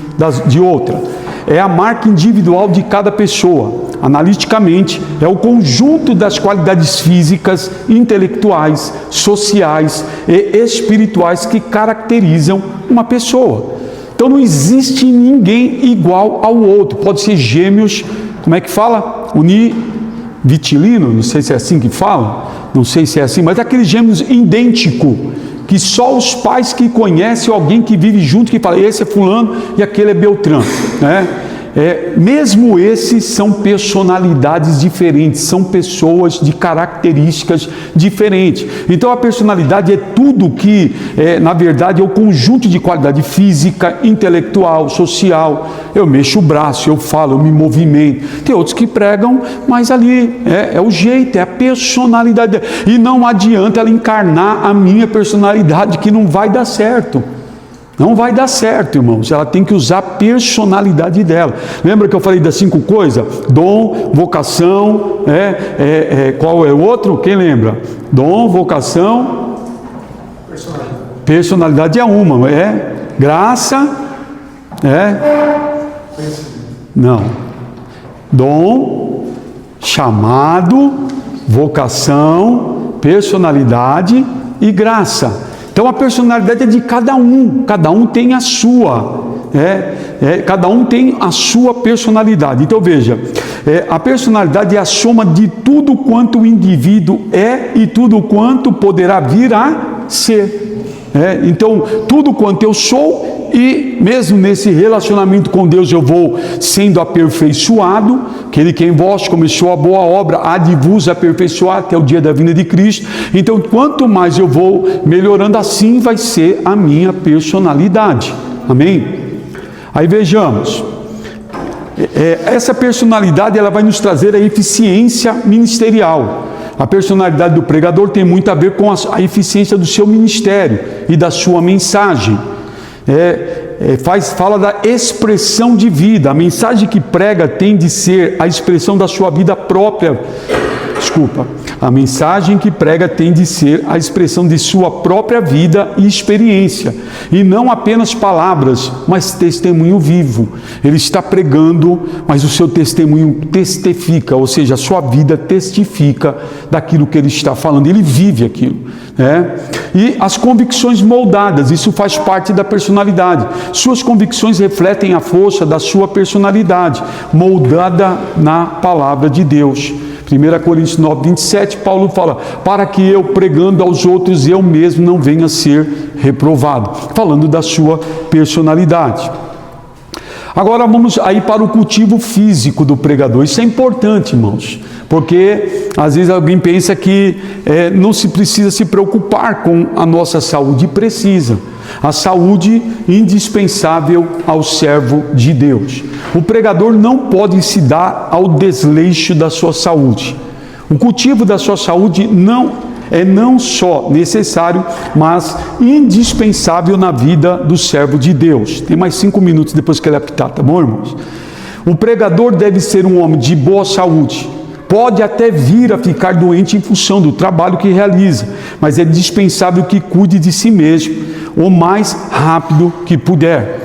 de outra. É a marca individual de cada pessoa. Analiticamente, é o conjunto das qualidades físicas, intelectuais, sociais e espirituais que caracterizam uma pessoa. Então não existe ninguém igual ao outro. Pode ser gêmeos, como é que fala? Univitilino, não sei se é assim que fala, não sei se é assim, mas aqueles gêmeos idênticos, que só os pais que conhecem, ou alguém que vive junto, que fala, esse é fulano e aquele é Beltrano, né? mesmo esses são personalidades diferentes, são pessoas de características diferentes. Então a personalidade é tudo que, na verdade, é o conjunto de qualidade física, intelectual, social. Eu mexo o braço, eu falo, eu me movimento. Tem outros que pregam, mas ali é o jeito, é a personalidade. E não adianta ela encarnar a minha personalidade, que não vai dar certo. Não vai dar certo, irmãos. Ela tem que usar a personalidade dela. Lembra que eu falei das 5 coisas? Dom, vocação, qual é o outro? Quem lembra? Dom, vocação, personalidade é uma, graça, não. Dom, chamado, vocação, personalidade e graça. Então a personalidade é de cada um tem a sua, cada um tem a sua personalidade. Então veja, a personalidade é a soma de tudo quanto o indivíduo é e tudo quanto poderá vir a ser. Então tudo quanto eu sou, e mesmo nesse relacionamento com Deus eu vou sendo aperfeiçoado. Aquele que em vós começou a boa obra há de vos aperfeiçoar até o dia da vinda de Cristo. Então quanto mais eu vou melhorando, assim vai ser a minha personalidade. Amém? Aí vejamos, essa personalidade ela vai nos trazer a eficiência ministerial. A personalidade do pregador tem muito a ver com a eficiência do seu ministério e da sua mensagem. Fala da expressão de vida. A mensagem que prega tem de ser a expressão da sua vida própria. A mensagem que prega tem de ser a expressão de sua própria vida e experiência, e não apenas palavras, mas testemunho vivo. Ele está pregando, mas o seu testemunho testifica, ou seja, a sua vida testifica daquilo que ele está falando, ele vive aquilo. E as convicções moldadas, isso faz parte da personalidade. Suas convicções refletem a força da sua personalidade, moldada na palavra de Deus. 1 Coríntios 9, 27, Paulo fala: para que eu, pregando aos outros, eu mesmo não venha a ser reprovado. Falando da sua personalidade. Agora vamos aí para o cultivo físico do pregador. Isso é importante, irmãos, porque às vezes alguém pensa que não se precisa se preocupar com a nossa saúde. Precisa. A saúde indispensável ao servo de Deus. O pregador não pode se dar ao desleixo da sua saúde. O cultivo da sua saúde não só necessário, mas indispensável na vida do servo de Deus. Tem mais 5 minutos depois que ele apitar, tá bom, irmãos? O pregador deve ser um homem de boa saúde. Pode até vir a ficar doente em função do trabalho que realiza, mas é dispensável que cuide de si mesmo o mais rápido que puder.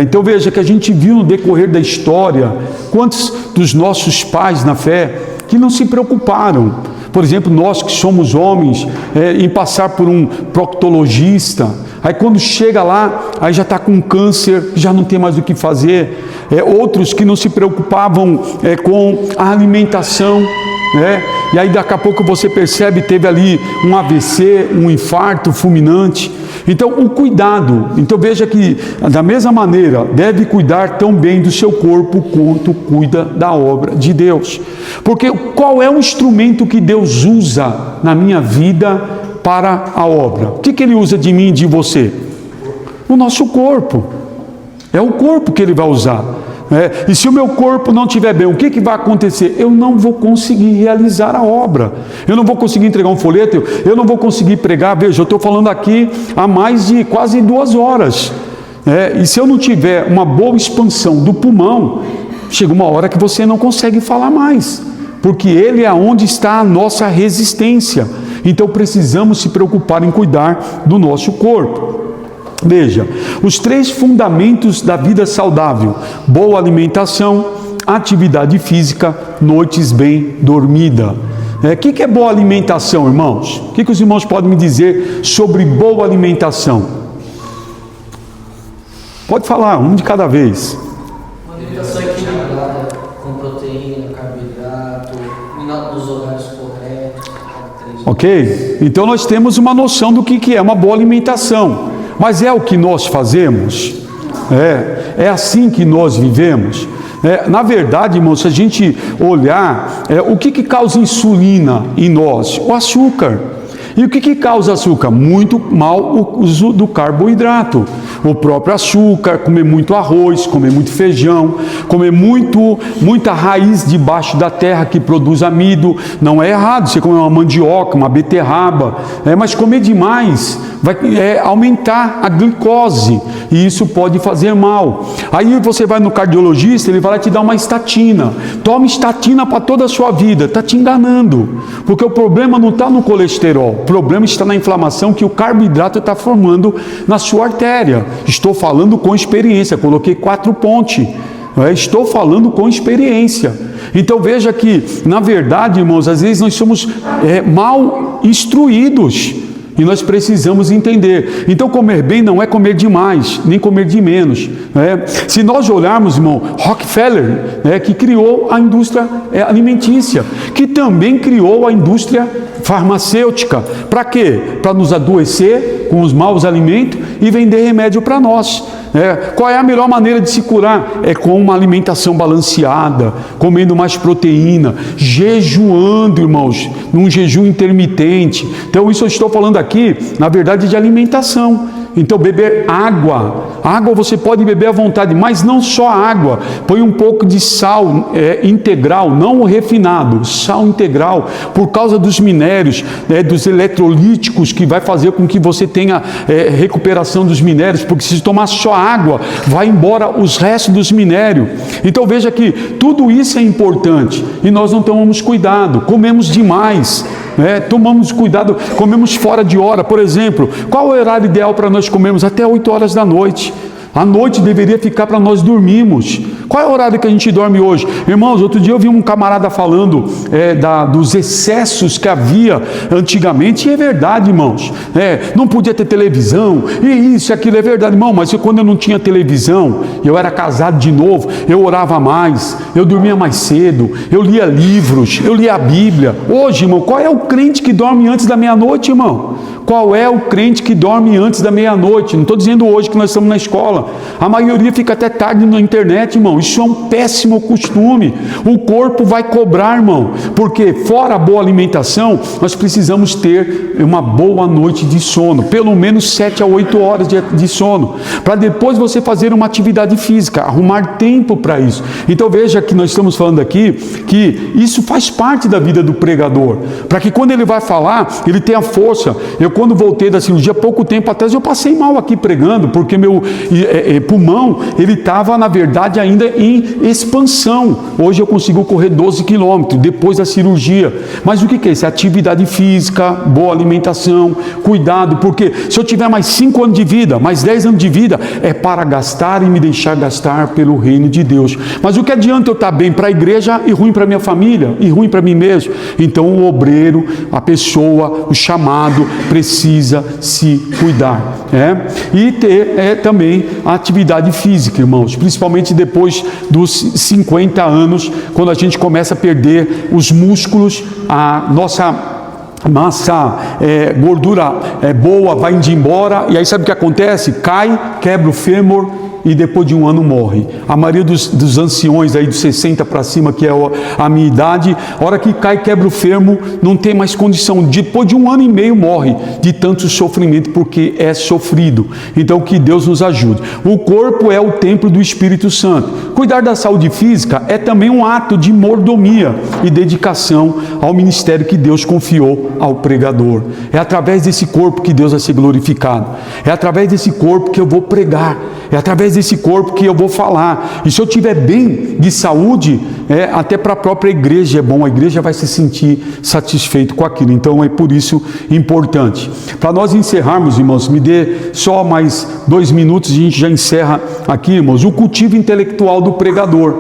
Então veja que a gente viu no decorrer da história quantos dos nossos pais na fé que não se preocuparam. Por exemplo, nós que somos homens, em passar por um proctologista, aí quando chega lá, aí já está com câncer, já não tem mais o que fazer. Outros que não se preocupavam com a alimentação, e aí daqui a pouco você percebe, teve ali um AVC, um infarto fulminante. Então o cuidado, então veja que da mesma maneira deve cuidar tão bem do seu corpo quanto cuida da obra de Deus. Porque qual é o instrumento que Deus usa na minha vida para a obra? O que Ele usa de mim e de você? O nosso corpo. É o corpo que Ele vai usar. E se o meu corpo não estiver bem, o que vai acontecer? Eu não vou conseguir realizar a obra. Eu não vou conseguir entregar um folheto, eu não vou conseguir pregar. Veja, eu estou falando aqui há mais de quase 2 horas. E se eu não tiver uma boa expansão do pulmão, chega uma hora que você não consegue falar mais, porque ele é onde está a nossa resistência. Então precisamos se preocupar em cuidar do nosso corpo. Veja, os 3 fundamentos da vida saudável: boa alimentação, atividade física, noites bem dormida. O que é boa alimentação, irmãos? O que os irmãos podem me dizer sobre boa alimentação? Pode falar, um de cada vez. Uma alimentação equilibrada, com proteína, carboidrato, nos horários corretos. Ok? Então nós temos uma noção do que é uma boa alimentação. Mas é o que nós fazemos? É assim que nós vivemos? Na verdade, irmãos, se a gente olhar, o que causa insulina em nós? O açúcar. E o que causa açúcar? Muito mal o uso do carboidrato. O próprio açúcar, comer muito arroz, comer muito feijão, comer muita raiz debaixo da terra que produz amido. Não é errado você comer uma mandioca, uma beterraba, mas comer demais vai aumentar a glicose e isso pode fazer mal. Aí você vai no cardiologista, ele vai lá te dar uma estatina. Toma estatina para toda a sua vida. Está te enganando, porque o problema não está no colesterol. O problema está na inflamação que o carboidrato está formando na sua artéria. Estou falando com experiência, coloquei 4 pontes. Estou falando com experiência. Então veja que, na verdade, irmãos, às vezes nós somos mal instruídos. E nós precisamos entender. Então comer bem não é comer demais, nem comer de menos. Se nós olharmos, irmão, Rockefeller, que criou a indústria alimentícia, que também criou a indústria farmacêutica. Para quê? Para nos adoecer com os maus alimentos e vender remédio para nós. Qual é a melhor maneira de se curar? É com uma alimentação balanceada, comendo mais proteína, jejuando, irmãos, num jejum intermitente. Então isso eu estou falando aqui, na verdade, de alimentação. Então beber água você pode beber à vontade, mas não só água. Põe um pouco de sal integral, não o refinado, sal integral, por causa dos minérios, dos eletrolíticos, que vai fazer com que você tenha recuperação dos minérios, porque se tomar só água, vai embora os restos dos minérios. Então veja que tudo isso é importante e nós não tomamos cuidado, comemos demais. Tomamos cuidado, comemos fora de hora. Por exemplo, qual é o horário ideal para nós comermos? Até 8 horas da noite. A noite deveria ficar para nós dormirmos. Qual é o horário que a gente dorme hoje? Irmãos, outro dia eu vi um camarada falando dos excessos que havia antigamente, e é verdade, irmãos. Não podia ter televisão, e isso e aquilo, é verdade, irmão, mas quando eu não tinha televisão, eu era casado de novo, eu orava mais, eu dormia mais cedo, eu lia livros, eu lia a Bíblia. Hoje, irmão, qual é o crente que dorme antes da meia-noite, irmão? Qual é o crente que dorme antes da meia-noite? Não estou dizendo hoje que nós estamos na escola. A maioria fica até tarde na internet, irmão. Isso é um péssimo costume. O corpo vai cobrar, irmão. Porque fora a boa alimentação, nós precisamos ter uma boa noite de sono. Pelo menos 7 a 8 horas de sono. Para depois você fazer uma atividade física. Arrumar tempo para isso. Então veja que nós estamos falando aqui que isso faz parte da vida do pregador. Para que quando ele vai falar, ele tenha força. Quando voltei da cirurgia, pouco tempo atrás, eu passei mal aqui pregando, porque meu pulmão, ele estava, na verdade, ainda em expansão. Hoje eu consigo correr 12 quilômetros, depois da cirurgia. Mas o que é isso? Atividade física, boa alimentação, cuidado, porque se eu tiver mais 5 anos de vida, mais 10 anos de vida, é para gastar e me deixar gastar pelo reino de Deus. Mas o que adianta eu estar bem para a igreja e ruim para a minha família, e ruim para mim mesmo? Então o obreiro, a pessoa, o chamado, precisa se cuidar, e ter também a atividade física, irmãos, principalmente depois dos 50 anos, quando a gente começa a perder os músculos, a nossa massa, gordura boa vai indo embora, e aí sabe o que acontece? Cai, quebra o fêmur, e depois de um ano morre. A maioria dos anciões aí dos 60 para cima, que é a minha idade, a hora que cai, quebra o fêmur, não tem mais condição. Depois de 1 ano e meio morre de tanto sofrimento, porque é sofrido. Então que Deus nos ajude. O corpo é o templo do Espírito Santo. Cuidar da saúde física é também um ato de mordomia e dedicação ao ministério que Deus confiou ao pregador. É através desse corpo que Deus vai ser glorificado. É através desse corpo que eu vou pregar. É através desse corpo que eu vou falar. E se eu estiver bem de saúde, até para a própria igreja é bom. A igreja vai se sentir satisfeito com aquilo. Então é por isso importante. Para nós encerrarmos, irmãos, me dê só mais 2 minutos e a gente já encerra aqui, irmãos. O cultivo intelectual do pregador.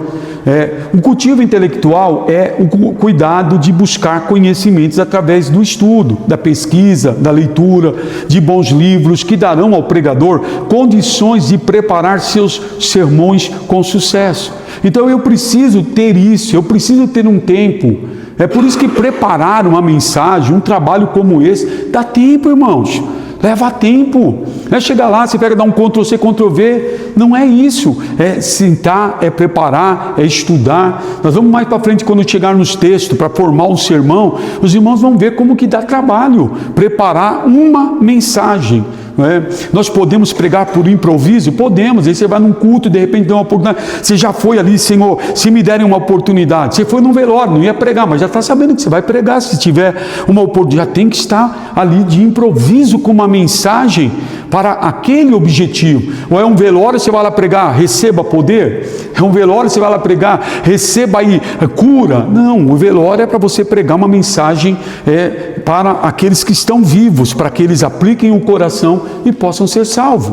O cultivo intelectual é o cuidado de buscar conhecimentos através do estudo, da pesquisa, da leitura, de bons livros que darão ao pregador condições de preparar seus sermões com sucesso. Então eu preciso ter isso, eu preciso ter um tempo. É por isso que preparar uma mensagem, um trabalho como esse, dá tempo, irmãos. Leva tempo. Não é chegar lá, você pega, dar um Ctrl+C, Ctrl+V. Não é isso. É sentar, é preparar, é estudar. Nós vamos mais para frente, quando chegar nos textos, para formar um sermão, os irmãos vão ver como que dá trabalho preparar uma mensagem. Nós podemos pregar por improviso? Podemos. Aí você vai num culto, de repente dá uma oportunidade. Você já foi ali, Senhor, se me derem uma oportunidade. Você foi num velório, não ia pregar, mas já está sabendo que você vai pregar. Se tiver uma oportunidade, já tem que estar ali de improviso com uma mensagem para aquele objetivo. Ou é um velório, você vai lá pregar, receba poder. É um velório, você vai lá pregar, receba aí cura. Não, o velório é para você pregar uma mensagem para aqueles que estão vivos, para que eles apliquem o coração e possam ser salvos.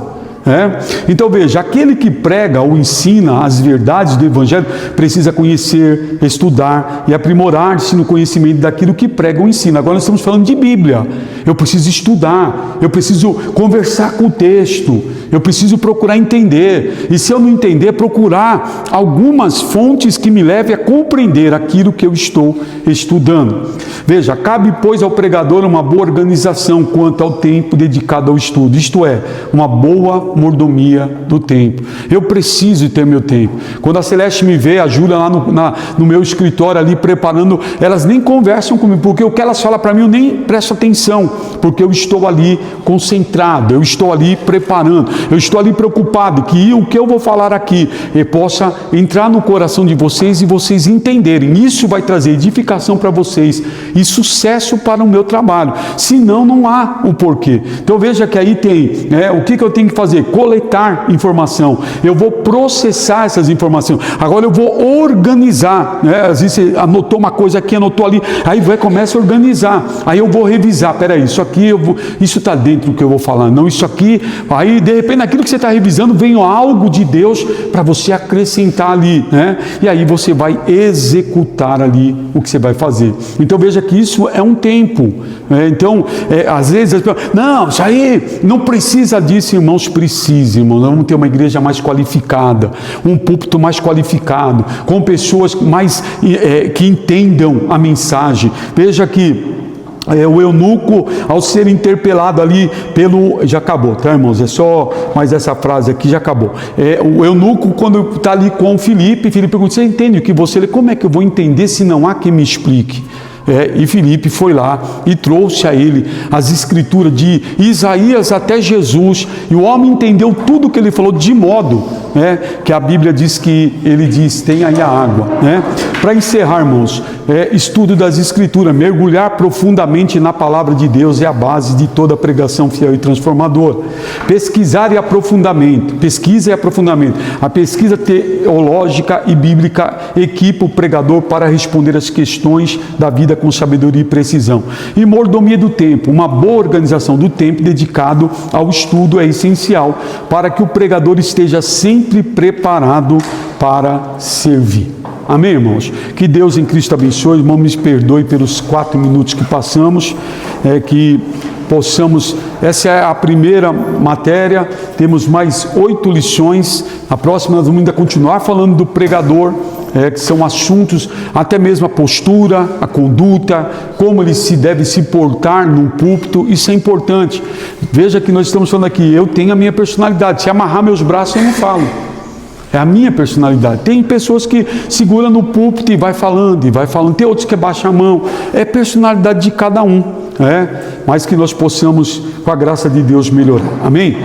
Então veja, aquele que prega ou ensina as verdades do Evangelho precisa conhecer, estudar e aprimorar-se no conhecimento daquilo que prega ou ensina. Agora nós estamos falando de Bíblia. Eu preciso estudar, eu preciso conversar com o texto, eu preciso procurar entender, e se eu não entender, procurar algumas fontes que me levem a compreender aquilo que eu estou estudando. Veja, cabe pois ao pregador uma boa organização quanto ao tempo dedicado ao estudo, isto é, uma boa mordomia do tempo. Eu preciso ter meu tempo. Quando a Celeste me vê, a Júlia lá no meu escritório ali preparando, elas nem conversam comigo, porque o que elas falam para mim eu nem presto atenção, porque eu estou ali concentrado, eu estou ali preparando, eu estou ali preocupado que o que eu vou falar aqui possa entrar no coração de vocês e vocês entenderem. Isso vai trazer edificação para vocês e sucesso para o meu trabalho. Senão não há o porquê. Então veja que aí tem, o que eu tenho que fazer? Coletar informação. Eu vou processar essas informações. Agora eu vou organizar. Às vezes você anotou uma coisa aqui, anotou ali, aí começa a organizar. Aí eu vou revisar. Peraí, isso aqui isso está dentro do que eu vou falar. Não, isso aqui. Aí de repente naquilo que você está revisando vem algo de Deus para você acrescentar ali, E aí você vai executar ali o que você vai fazer. Então veja que isso é um tempo. Então às vezes as pessoas, não, isso aí não precisa disso, irmãos. Precisa, irmãos. Nós vamos ter uma igreja mais qualificada, um púlpito mais qualificado, com pessoas mais que entendam a mensagem. Veja que o eunuco, ao ser interpelado ali já acabou, tá, irmãos? É só mais essa frase aqui, já acabou. O eunuco, quando está ali com o Filipe pergunta, você entende o que você lê? Como é que eu vou entender se não há quem me explique? E Filipe foi lá e trouxe a ele as escrituras de Isaías até Jesus, e o homem entendeu tudo o que ele falou, de modo que a Bíblia diz que ele diz, tem aí a água. Para encerrar, irmãos, estudo das escrituras, mergulhar profundamente na palavra de Deus é a base de toda pregação fiel e transformadora. Pesquisar e aprofundamento, pesquisa e aprofundamento. A pesquisa teológica e bíblica equipa o pregador para responder às questões da vida com sabedoria e precisão. E mordomia do tempo, uma boa organização do tempo dedicado ao estudo é essencial para que o pregador esteja sempre preparado para servir. Amém, irmãos? Que Deus em Cristo abençoe. Irmão, me perdoe pelos 4 minutos que passamos, que possamos, essa é a primeira matéria, temos mais 8 lições, a próxima nós vamos ainda continuar falando do pregador, que são assuntos, até mesmo a postura, a conduta, como ele deve se portar num púlpito, isso é importante. Veja que nós estamos falando aqui, eu tenho a minha personalidade, se amarrar meus braços eu não falo. É a minha personalidade. Tem pessoas que seguram no púlpito e vai falando, tem outros que abaixam a mão. É personalidade de cada um, mas que nós possamos, com a graça de Deus, melhorar. Amém?